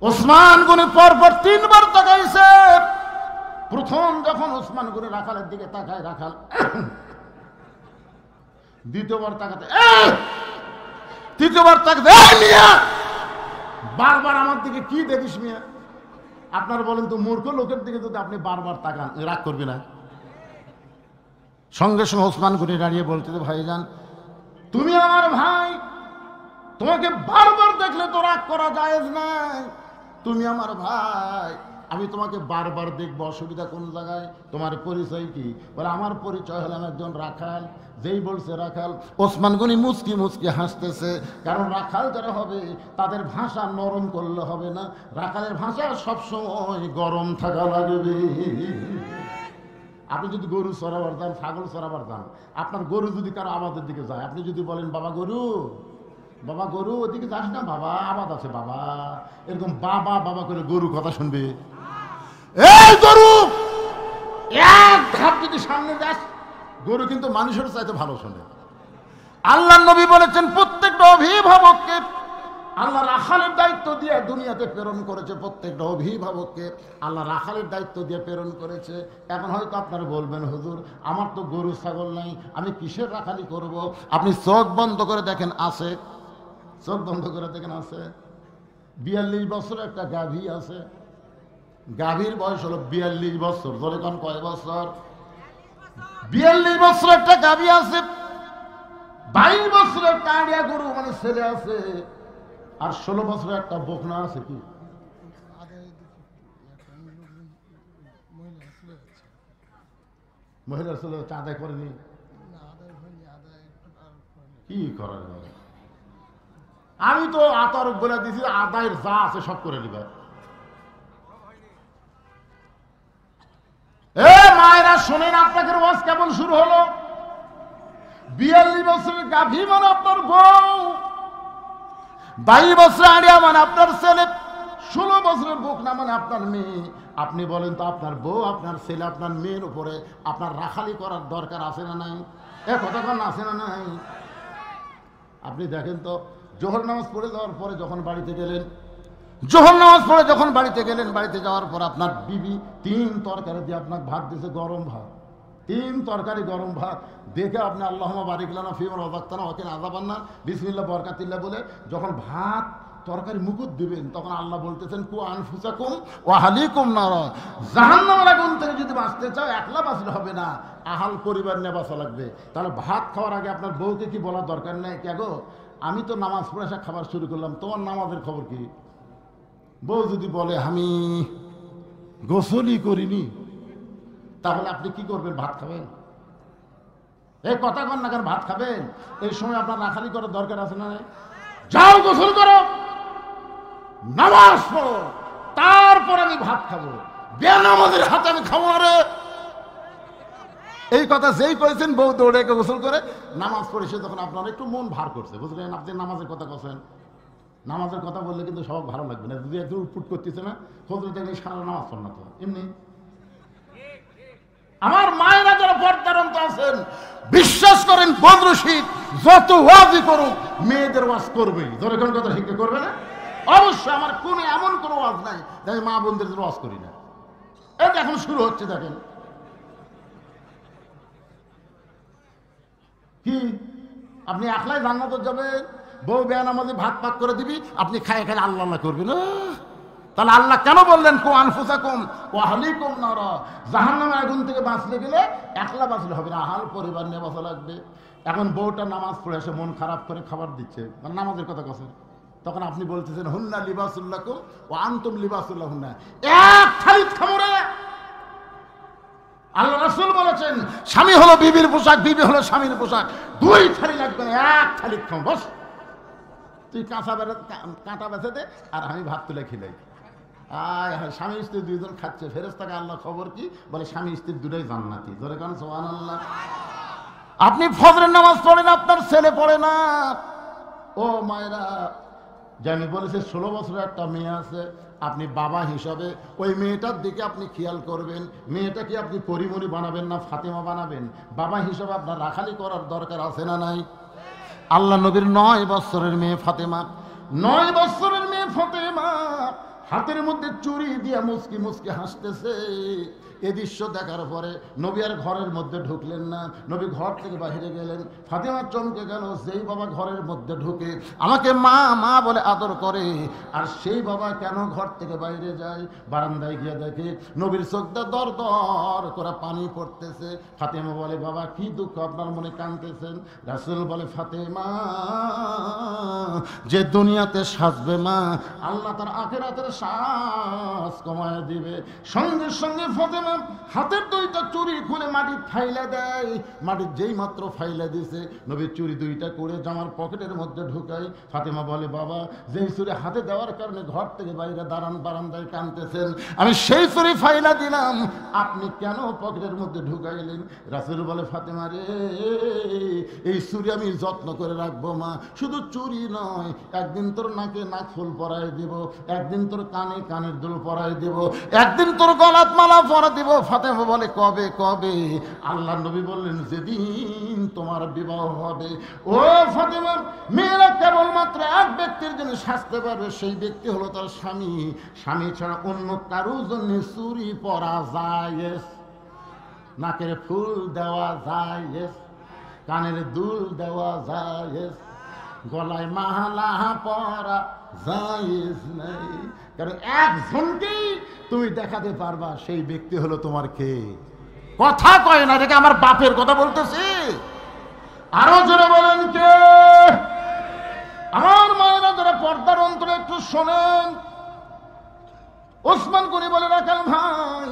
ওসমান গনি পরপর 3 বার তাকাইছে। প্রথম যখন ওসমান গনি রাখালের দিকে তাকায়, রাখাল দ্বিতীয়বার তাকাতে, তৃতীয়বার তাকাতে, মিয়া বারবার আমার দিকে কি দেখিস মিয়া? আপনারা বলেন তো, মূর্খ লোকের দিকে যদি আপনি বারবার তাকান রাগ করবি না? সঙ্গে সঙ্গে ওসমান গনি দাঁড়িয়ে বলতে, ভাইজান তুমি আমার ভাই, তোমাকে বারবার দেখলে তো রাগ করা জায়েজ নাই। তুমি আমার ভাই, আমি তোমাকে বারবার দেখবো, অসুবিধা কোন জায়গায়? তোমার পরিচয় কি? বলে আমার পরিচয় হলাম একজন রাখাল। যেই বলছে রাখাল, ওসমান গনি মুচকি মুচকি হাসতেছে, কারণ রাখাল যারা হবে তাদের ভাষা নরম করলে হবে না, রাখালের ভাষা সবসময় গরম থাকা লাগবে। আপনি যদি গরু চড়াবার যান, ছাগল চড়াবার যান, আপনার গরু যদি কারো আবাদের দিকে যায়, আপনি যদি বলেন বাবা গরু, বাবা গরু ওদিকে যাস না, বাবা আবাদ আছে বাবা, এরকম বাবা বাবা করে গরু কথা শুনবে? এই গরু, এক ধাপ যদি সামনে যাস, গরু কিন্তু মানুষের চাইতে ভালো শোনে। আল্লাহ নবী বলেছেন প্রত্যেকটা অভিভাবককে আল্লাহ রাখালের দায়িত্ব দিয়ে দুনিয়াতে প্রেরণ করেছে। প্রত্যেকটা অভিভাবককে আল্লাহ রাখালের দায়িত্ব দিয়ে প্রেরণ করেছে। এখন হয়তো আপনারা বলবেন, হুজুর আমার তো গরু ছাগল নাই, আমি কিসের রাখালি করব? আপনি চোখ বন্ধ করে দেখেন, আছে। চোখ বন্ধ করে দেখেন, আছে। 42 বছর একটা গাভী আছে, গাভীর বয়স হলো 42 বছর। ধরে কোন কয় বছর? 42 বছর একটা গাভী আছে। 22 বছরের কাঁড়িয়া গরু মানে ছেলে আছে, আর 16 বছরের একটা বকনা আছে। কি মহিলার ছেলে আদায় করেনি? কি করার? আমি তো আতারক বলে দিছি, আদায়ের যা আছে সব করে নিবে। এ মায়েরা শোনেন, আপনাদের ওয়াজ কেমন শুরু হলো? 42 বছরের গাভী মানে আপনার বউ, 22 বছর আড়িয়া মানে আপনার ছেলে, 16 বছরের বকনা মানে আপনার মেয়ে। আপনি বলেন তো, আপনার বউ, আপনার ছেলে, আপনার মেয়ের উপরে আপনার রাখালি করার দরকার আছে না নাই? এ কথা কন আছে না নাই? আপনি দেখেন তো, জোহর নামাজ পড়ে যাওয়ার পরে যখন বাড়িতে গেলেন, জোহর নামাজ পড়ে যখন বাড়িতে গেলেন, বাড়িতে যাওয়ার পর আপনার বিবি 3 তরকারি দিয়ে আপনাকে ভাত দিয়েছে, গরম ভাত, 3 তরকারি গরম ভাত দেখে আপনি আল্লাহুম্মা বারিক লানা ফিমা রাযাকতানা ওয়া কিনা আযাবান্নার, বিসমিল্লাহ বরকাতিল্লাহ বলে যখন ভাত তরকারি মুকুট দিবেন, তখন আল্লাহ বলতেছেন কু আনফুসাকুম ওয়া আহলিকুম নার, জাহান্নামের আগুন থেকে যদি বাঁচতে চাও একলা বাঁচলে হবে না, আহাল পরিবার নিয়ে বাঁচা লাগবে। তাহলে ভাত খাওয়ার আগে আপনার বউকে কি বলার দরকার নেই? কে গো, আমি তো নামাজ পড়ে এসে খাবার শুরু করলাম, তোমার নামাজের খবর কি? বউ যদি বলে আমি গোসলই করিনি, তাহলে আপনি কি করবেন? ভাত খাবেন? এই কথা কন না কেন? ভাত খাবেন? এই সময় আপনার রাখালি করার দরকার আছে না? যাও গোসল করো, নামাজ পড়ো, তারপর আমি ভাত খাবো, বেনামাজের হাতে আমি খাবো না রে। এই কথা যেই করেছেন, বউ দৌড়ে গোসল করে নামাজ পড়েছে, তখন আপনার একটু মন ভার করছে, বুঝলেন? আপনি নামাজের কথা বলছেন, নামাজের কথা বললে কিন্তু সব ভালো লাগবে না। যদি একটু উটপুট করতেছে না, হজরত সারা নামাজ পড় না তো এমনি। আমার মায়েরা যারা পর্দারন্ত আছেন, বিশ্বাস করেন বদরশীদ যত ওয়াজই করুক, মেয়েদের ওয়াজ করবেই। ধরে কোন কথা শিখতে করবে না? অবশ্যই। আমার কোন এমন কোনো ওয়াজ নাই যে মা বোনদের ওয়াজ করি না। এটা এখন শুরু হচ্ছে, দেখেন কি? আপনি একলাই জান্নাতে যাবেন, বউ বেয়ানামাজি ভাত পাক করে দিবি, আপনি খায় খায় আল্লাহ আল্লাহ করবেন। তাহলে আল্লাহ কেন বললেন কু আনফুসাকুম ওয়া আহলিকুম নার? জাহান্নামের আগুন থেকে বাঁচতে গেলে একলা বাঁচলে হবে না, আহাল পরিবার নিয়ে বাঁচা লাগবে। এখন বউটা নামাজ পড়ে এসে মন খারাপ করে খাবার দিচ্ছে, মানে নামাজের কথা কথা, তখন আপনি বলতেছেন হুন্না লিবাসুল্লাকুম ওয়া আনতুম লিবাসুল্লাহুন্না, এক থালি খামরে। আল্লাহ রাসূল বলেছেন স্বামী হলো বিবির পোশাক, বিবি হলো স্বামীর পোশাক, 2 থালি লাগবে না, এক থালি খাও বস। তুই কাঁটা বেছে দে আর আমি ভাত তুলে খিলাই। স্বামী স্ত্রী 2 জন খাচ্ছে, ফেরেশতাকে আল্লাহ খবর কি বলে? স্বামী স্ত্রী দুটোই জান্নাতি। ধরে কারণ সুবহানাল্লাহ। আপনি ফজরের নামাজ পড়েন, আপনার ছেলে পড়ে না। ও মায়েরা, যে আমি বলেছি 16 বছরের একটা মেয়ে আছে, আপনি বাবা হিসাবে ওই মেয়েটার দিকে আপনি খেয়াল করবেন। মেয়েটাকে আপনি পরিমণি বানাবেন না ফাতেমা বানাবেন? বাবা হিসাবে আপনার রাখালি করার দরকার আছে না নাই? আল্লাহ নবীর 9 বছরের মেয়ে ফাতেমা, 9 বছরের মেয়ে ফাতেমা হাতের মধ্যে চুরি দিয়া মুচকি মুচকি হাসতেছে, এই দৃশ্য দেখার পরে নবী আর ঘরের মধ্যে ঢুকলেন না, নবী ঘর থেকে বাইরে গেলেন। ফাতেমা চমকে গেল, যেই বাবা ঘরের মধ্যে ঢুকে আমাকে মা মা বলে আদর করে, আর সেই বাবা কেন ঘর থেকে বাইরে যায়? বারান্দায় গিয়ে দেখে নবীর চোখটা দর দর করে পানি পড়তেছে। ফাতেমা বলে, বাবা কি দুঃখ আপনার মনে কাঁদতেছেন? রাসূল বলে, ফাতেমা, যে দুনিয়াতে সাজবে মা, আল্লাহ তার আখিরাতের শ্বাস কমায় দিবে। সঙ্গে সঙ্গে ফাতেমা হাতের দুইটা চুড়ি খুলে মাটি ফাইলা দেয়। মাটি যেই মাত্র ফাইলা দিছে, নবীর চুড়ি দুইটা করে জামার পকেটের মধ্যে ঢুকাই। ফাতেমা বলে, বাবা, যেই চুড়ি হাতে দেওয়ার কারণে ঘর থেকে বাইরে দাঁড়ান বারান্দায় কাঁদতেছেন, আমি সেই চুড়ি ফাইলা দিলাম, আপনি কেন পকেটের মধ্যে ঢুকাইলেন? রাসূল বলে, ফাতেমা রে, এই চুড়ি আমি যত্ন করে রাখবো মা। শুধু চুড়ি নয়, একদিন তোর নাকে নাক ফুল পরাই দিব, একদিন তোর কানে কানের দুল পরাই দিব, একদিন তোর গলাত মালা পরা দিব। ফাতেমা বলে, কবে কবে? আল্লাহ নবী বললেন, যেদিন তোমার বিবাহ হবে। ও ফাতেমা, মেয়েরা কেবলমাত্র এক ব্যক্তির জন্য সাজতে পারবে, সেই ব্যক্তি হলো তার স্বামী। স্বামী ছাড়া অন্য কারোর জন্য চুড়ি পরা যায়, নাকের ফুল দেওয়া যায়, কানের দুল দেওয়া যায়, গলায় মালা পরা জায়েজ নাই। কারণ একজনকেই তুমি দেখাতে পারবা, সেই ব্যক্তি হলো তোমার কে? কথা কয় না, দেখে আমার বাপের কথা বলতেছি। আরো জোরে বলেন কে? আমার মায়েরা যারা পর্দার অন্তরে একটু শোনেন। ওসমান গনি বলে, রাখাল ভাই,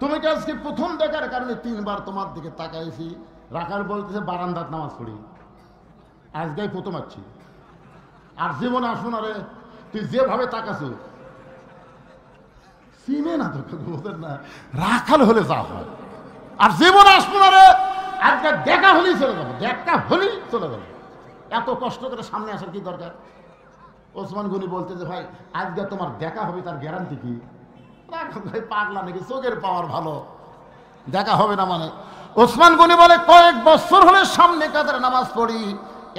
তুমি কি আজকে প্রথম দেখার কারণে 3 বার তোমার দিকে তাকাইছি? রাখাল বলতেছে, বারান্দাত নামাজ পড়ি, আজকেই প্রথম আছি, আর জীবনে আসবো না রে। তুই যেভাবে তাকাছো চিনে না, তোকে বোঝেন না, রাখাল হলে যা হয়। আর জীবনে আসবো না রে, আজকে দেখা হলেই চলে যাবো, দেখা হলেই চলে যাবো। এত কষ্ট করে সামনে আসার কি দরকার? ওসমান গনি বলতেছে, ভাই আজকে তোমার দেখা হবে, তার গ্যারান্টি কি? রাখাল ভাই পাগলা নাকি, চোখের পাওয়ার ভালো, দেখা হবে না মানে? ওসমান গনি বলে, কয়েক বছর হলে সামনে কাতারে নামাজ পড়ি,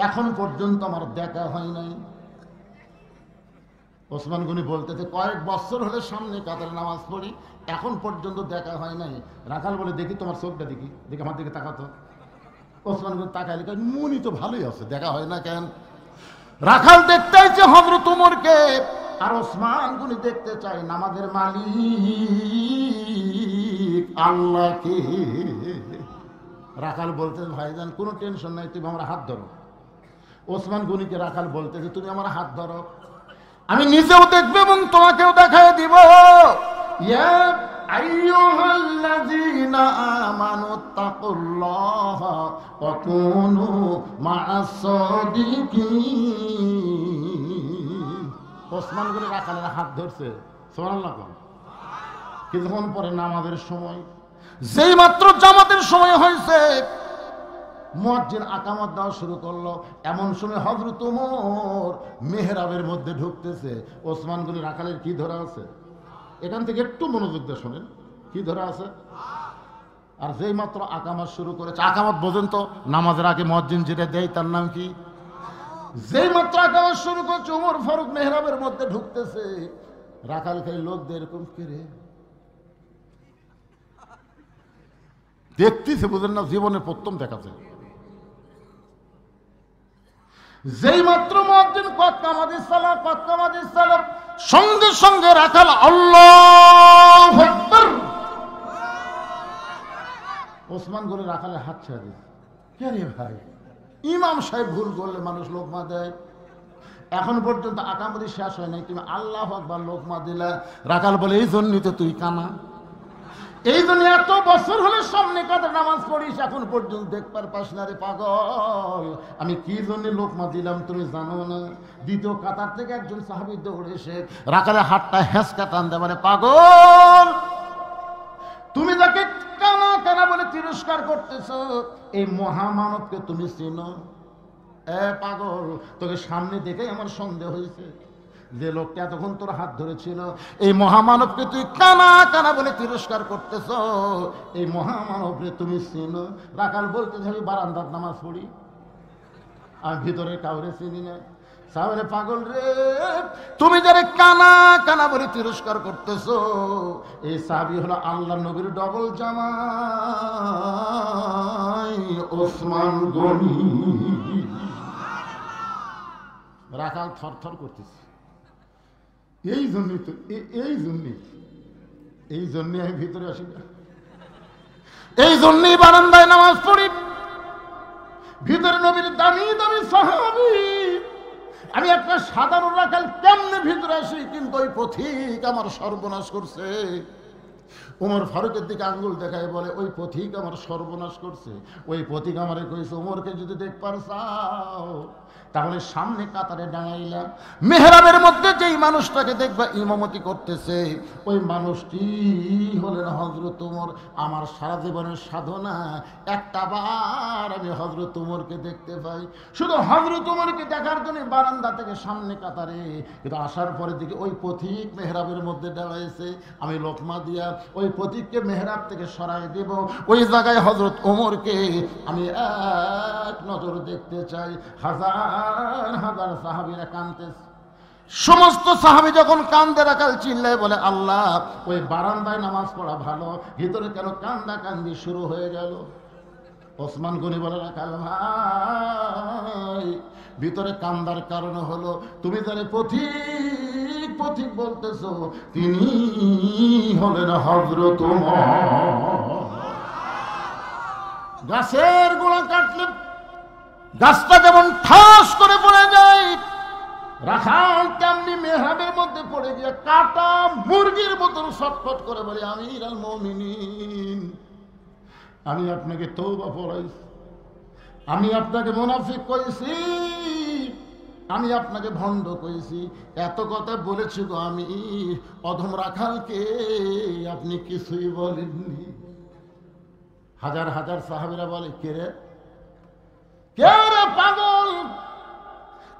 এখন পর্যন্ত আমার দেখা হয় নাই। ওসমান গনি বলতেছে, কয়েক বছর হলে সামনে কাতারে নামাজ পড়ি, এখন পর্যন্ত দেখা হয় নাই। রাখাল বলে, দেখি তোমার চোখটা, দেখি দেখি আমার দিকে তাকাতো। ওসমান গনি তাকাইলে, মনি তো ভালোই আছে, দেখা হয় না কেন? রাখাল দেখতে চাইছে হযরত ওমরকে, আর ওসমান গনি দেখতে চায় নামাজের মালিক আল্লাহকে। রাখাল বলতেছে, ভাইজান কোনো টেনশন নাই, তুমি আমার হাত ধরো। ওসমান গনিকে রাখাল বলতেছে, তুমি আমার হাত ধরো, আমি নিজেও দেখবো এবং তোমাকেও দেখায় দিব। ইয়া আইয়ুহাল্লাযীনা আমানুত্তাকুল্লাহা ওয়া কুনু মা'আস সাদিকিন। ওসমান গনি রাখালের হাত ধরছে, সুবহানাল্লাহ। কিছুক্ষণ পরে নামাজের সময়, যেই মাত্র জামাতের সময় হয়েছে, মুয়াজ্জিন আকামত দেওয়া শুরু করলো। এমন সময় হযরত ওমর মেহরাবের মধ্যে ঢুকতেছে। ওসমান গনি রাখালের কি ধরা আছে? এখান থেকে একটু মনোযোগ দিয়ে শোনেন, কি ধরা আছে? আর যেই মাত্র আকামত শুরু করেছে, আকামত বোঝেন তো, নামাজের আগে মুয়াজ্জিন যেটা দেয় তার নাম কি? যেই মাত্র আকামত শুরু করছে, ওমর ফারুক মেহরাবের মধ্যে ঢুকতেছে। রাখাল খাই লোকদের এরকম করে দেখতেছে, বুঝেন না, জীবনের প্রথম দেখাছে। যেই মাত্র মুয়াজ্জিন কদ কামাতিস সালাত, কদ কামাতিস সালাত, সঙ্গে সঙ্গে রাখাল আল্লাহু আকবার। ওসমান গনি রাখালের হাত ছেড়ে দিয়েছে। কে রে ভাই, ইমাম সাহেব ভুল করলে মানুষ লোকমা দেয়, এখন পর্যন্ত আকামতি শেষ হয় নাই, তুমি আল্লাহু আকবার লোকমা দিলা। রাখাল বলে, এই জন্যই তো তুই কানা, এই জন্য এত বছর হলে সামনে কাতারে নামাজ পড়িস, এখন পর্যন্ত দেখবার পাস না রে পাগল। আমি কি জন্য লোকমা দিলাম তুমি জানো না? দ্বিতীয় কাতার থেকে একজন সাহাবী দৌড়ে এসে রাখালের হাতটা হেঁচকা টান দেয়, মানে পাগল, তুমি যাকে কানা কানা বলে তিরস্কার করতেছ, এই মহামানবকে তুমি চেনো? এ পাগল, তোকে সামনে দেখেই আমার সন্দেহ হয়েছে, যে লোকটা এতক্ষণ তোর হাত ধরেছিল, এই মহামানবকে তুই কানা কানা বলে তিরস্কার করতেছ, এই মহামানবকে তুমি চিনো? রাখাল বলতে আমি বারান্দার নামাজ পড়ি, আমি ভিতরে কাউরে চিনি না। সাহাবীরা পাগল রে, তুমি যারে কানা কানা বলে তিরস্কার করতেছো, এই সাহাবী হলো আল্লাহ নবীর ডবল জামাই ওসমান গনি। রাখাল থরথর করতেছে। এই জন্যই তো এই জন্যই আমি ভিতরে আসি না, এই জন্যই বারান্দায় নামাজ পড়ি। ভিতরে নবীর দামি দামি সাহাবী, আমি একটা সাধারণ রাখাল কেমনে ভিতরে আসি, কিন্তু ওই পথিক আমার সর্বনাশ করছে। ওমর ফারুকের দিকে আঙ্গুল দেখায় বলে, ওই পথিক আমার সর্বনাশ করছে। ওই পথিক আমারে কইছে, ওমরকে যদি দেখবার চাও তাহলে সামনে কাতারে দাঁড়াইলাম, মেহরাবের মধ্যে যেই মানুষটাকে দেখবা ইমামতি করতেছে, ওই মানুষটি হলেন হযরত ওমর। আমার সারা জীবনের সাধনা একটা বার আমি হযরত ওমরকে দেখতে পাই। শুধু হযরত ওমরকে দেখার জন্য বারান্দা থেকে সামনে কাতারে, কিন্তু আসার পরে দিকে ওই পথিক মেহরাবের মধ্যে দাঁড়াইছে। আমি লোকমা দিয়া ওই পথিককে মেহরাব থেকে সরাই দেব, ওই জায়গায় হযরত ওমরকে আমি এক নজর দেখতে চাই। হাজার হাজার সাহাবীরা কাঁদতেছে। সমস্ত সাহাবী যখন কান্দে, রাখাল চিল্লায় বলে, আল্লাহ, ওই বারান্দায় নামাজ পড়া ভালো, ভিতরে কেন কান্দা কান্দি শুরু হয়ে গেল? ওসমান গনি বলে, রাখাল ভাই, ভিতরে কান্দার কারণ হলো তুমি যারে পথিক পথিক বলতেছো, তিনি হলেন হযরত ওমর। গাছের গোড়া কাটলে গাছটা যেমন ঠাস করে পড়ে যায়, রাখাল তেমনি মেহরাবের মধ্যে পড়ে গিয়ে কাটা মুরগির মতন ছটফট করে বলে, আমিরুল মুমিনিন, আমি আপনাকে তওবা পড়াইছি, আমি আপনাকে মুনাফিক কইছি, আমি আপনাকে ভণ্ড কইছি, এত কথা বলেছি গো আমি অধম রাখালকে, আপনি কিছুই বলেননি। হাজার হাজার সাহাবীরা বলে, কে রে পাগল,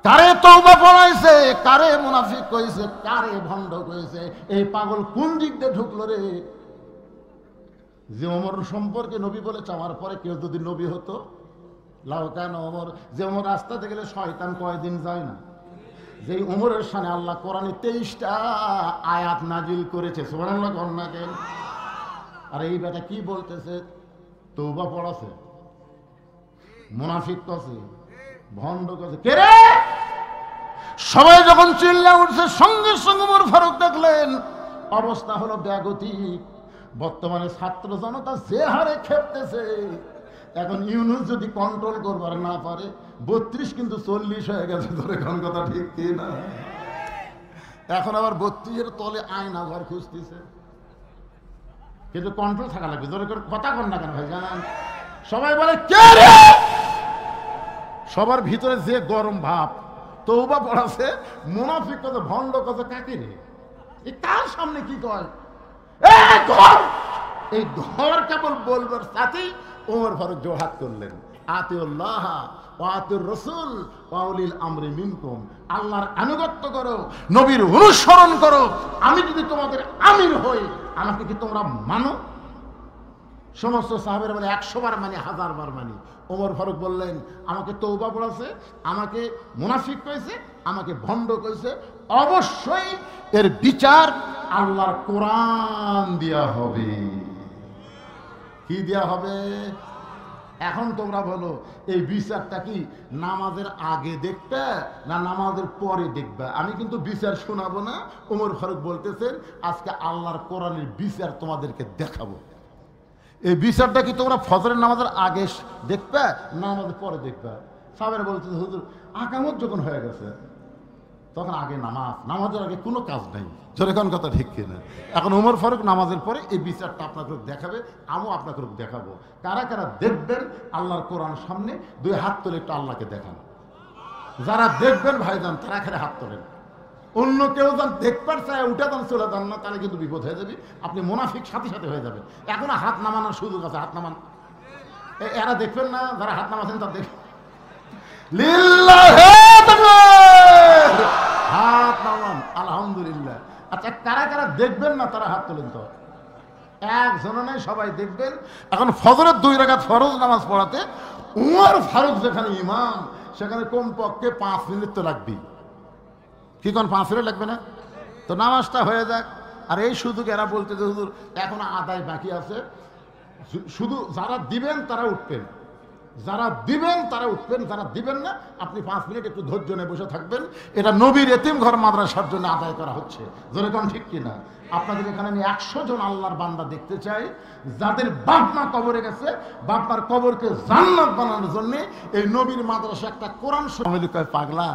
কারে তওবা পড়াইছে, কারে মুনাফিক কইছে, কারে ভণ্ড কইছে, এই পাগল কোন দিক দিয়ে ঢুকলো রে? যে ওমর সম্পর্কে নবী বলেছে, আমার পরে কেউ যদি নবী হতো, লাউ কানা ওমর, যে ওমর রাস্তাতে গেলে শয়তান কয়দিন যায় না, যে ওমরের সামনে আল্লাহ কোরআনে 23টা আয়াত নাজিল করেছে, সুবহানাল্লাহ কন্যা কেন? আর এই বেটা কি বলতেছে, তওবা পড়াছে, মুনাফিক করছে, ভণ্ড করছে, কে রে? সবাই যখন চিল্লা উঠছে, সঙ্গে সঙ্গে ওমর ফারুক দেখলেন অবস্থা হলো ব্যাগতিক। বর্তমানে ছাত্র জনতা যে হারে খেপতেছে, এখন ইউনূস যদি কন্ট্রোল করবার না পারে, 32 কিন্তু 40 হয়ে গেছে, ধরে কোন কথা ঠিক কি না? এখন আবার 32-এর তলে আয়না ঘর খুঁজতেছে, কিন্তু কন্ট্রোল থাকা লাগবে। ধরে কথা কন না কেন ভাই জানান? সবাই বলে, কে রে? সবার ভিতরে যে গরম ভাব, তওবা পড়াছে, মুনাফিক কথা, ভণ্ড কথা, কাকে রে? এই কার সামনে কি কয়? এই ঘর কেবল বলবার সাথেই ওমর ফারুক জোহাত করলেন, আতিউল্লাহ ওয়া আতিউর রাসূল ওয়া উলিল আমরি মিনকুম, আল্লাহর আনুগত্য করো, নবীর অনুসরণ করো। আমি যদি তোমাদের আমির হই, আমাকে কি তোমরা মানো? সমস্ত সাহাবীরা বলে, 100 বার মানে, 1000 বার মানি। ওমর ফারুক বললেন, আমাকে তওবা পড়াছে, আমাকে মুনাফিক কইছে, আমাকে ভণ্ড কইছে, অবশ্যই এর বিচার আল্লাহর কোরআন দেয়া হবে। কি দেয়া হবে? এখন তোমরা বলো, এই বিচারটা কি নামাজের আগে দেখবে না নামাজের পরে দেখবে? আমি কিন্তু বিচার শোনাবো না। ওমর ফারুক বলতেছেন, আজকে আল্লাহর কোরআনের বিচার তোমাদেরকে দেখাবো। এই বিচারটা কি তোমরা ফজরের নামাজের আগে দেখবে না নামাজের পরে দেখবে? সাহাবারা বলতেছে, হুজুর, আকামত যখন হয়ে গেছে তখন আগে নামাজ, নামাজের আগে কোনো কাজ নাই। যেরকম কথা ঠিক কিনা? এখন ওমর ফারুক নামাজের পরে এই বিচারটা আপনাকে দেখাবে, আমিও আপনাকে দেখাবো। কারা কারা দেখবেন আল্লাহর কোরআন সামনে? 2 হাত তুলে একটু আল্লাহকে দেখান। যারা দেখবেন ভাইজান, তারা এখানে হাত তোলেন। অন্য কেউ যান দেখবার চায় উঠে যান, চলে যান না, তাহলে কিন্তু বিপদ হয়ে যাবে, আপনি মুনাফিক সাথে সাথে হয়ে যাবে। এখনো হাত নামানোর সুযোগ আছে, হাত নামান। এরা দেখবেন না, যারা হাত নামাচ্ছেন তারা দেখবেন। হাত নামান, আলহামদুলিল্লাহ। আচ্ছা, কারা কারা দেখবেন না তারা হাত তোলেন তো। একজন নেই, সবাই দেখবেন। এখন ফজরের 2 রাকাত ফরজ নামাজ পড়াতে ওমর ফারুক যেখানে ইমাম, সেখানে কমপক্ষে 5 মিনিট তো লাগবেই। কি কোন 5 মিনিট লাগবে না? তো নামাজটা হয়ে যাক। আর এই সুযোগ এরা বলতে যে হুজুর এখনো আদায় বাকি আছে, শুধু যারা দিবেন তারা উঠবেন, যারা দিবেন তারা উঠবেন, যারা দিবেন না আপনি 5 মিনিট একটু ধৈর্য নিয়ে বসে থাকবেন। এটা নবীর এতিম ঘর মাদ্রাসার জন্য আদায় করা হচ্ছে, যেরকম ঠিক কিনা? আপনাদের এখানে আমি 100 জন আল্লাহর বান্দা দেখতে চাই, যাদের বাপ মা কবরে গেছে, বাপ মার কবরকে জান্নাত বানানোর জন্য এই নবীর মাদ্রাসা একটা কোরআন পাগলা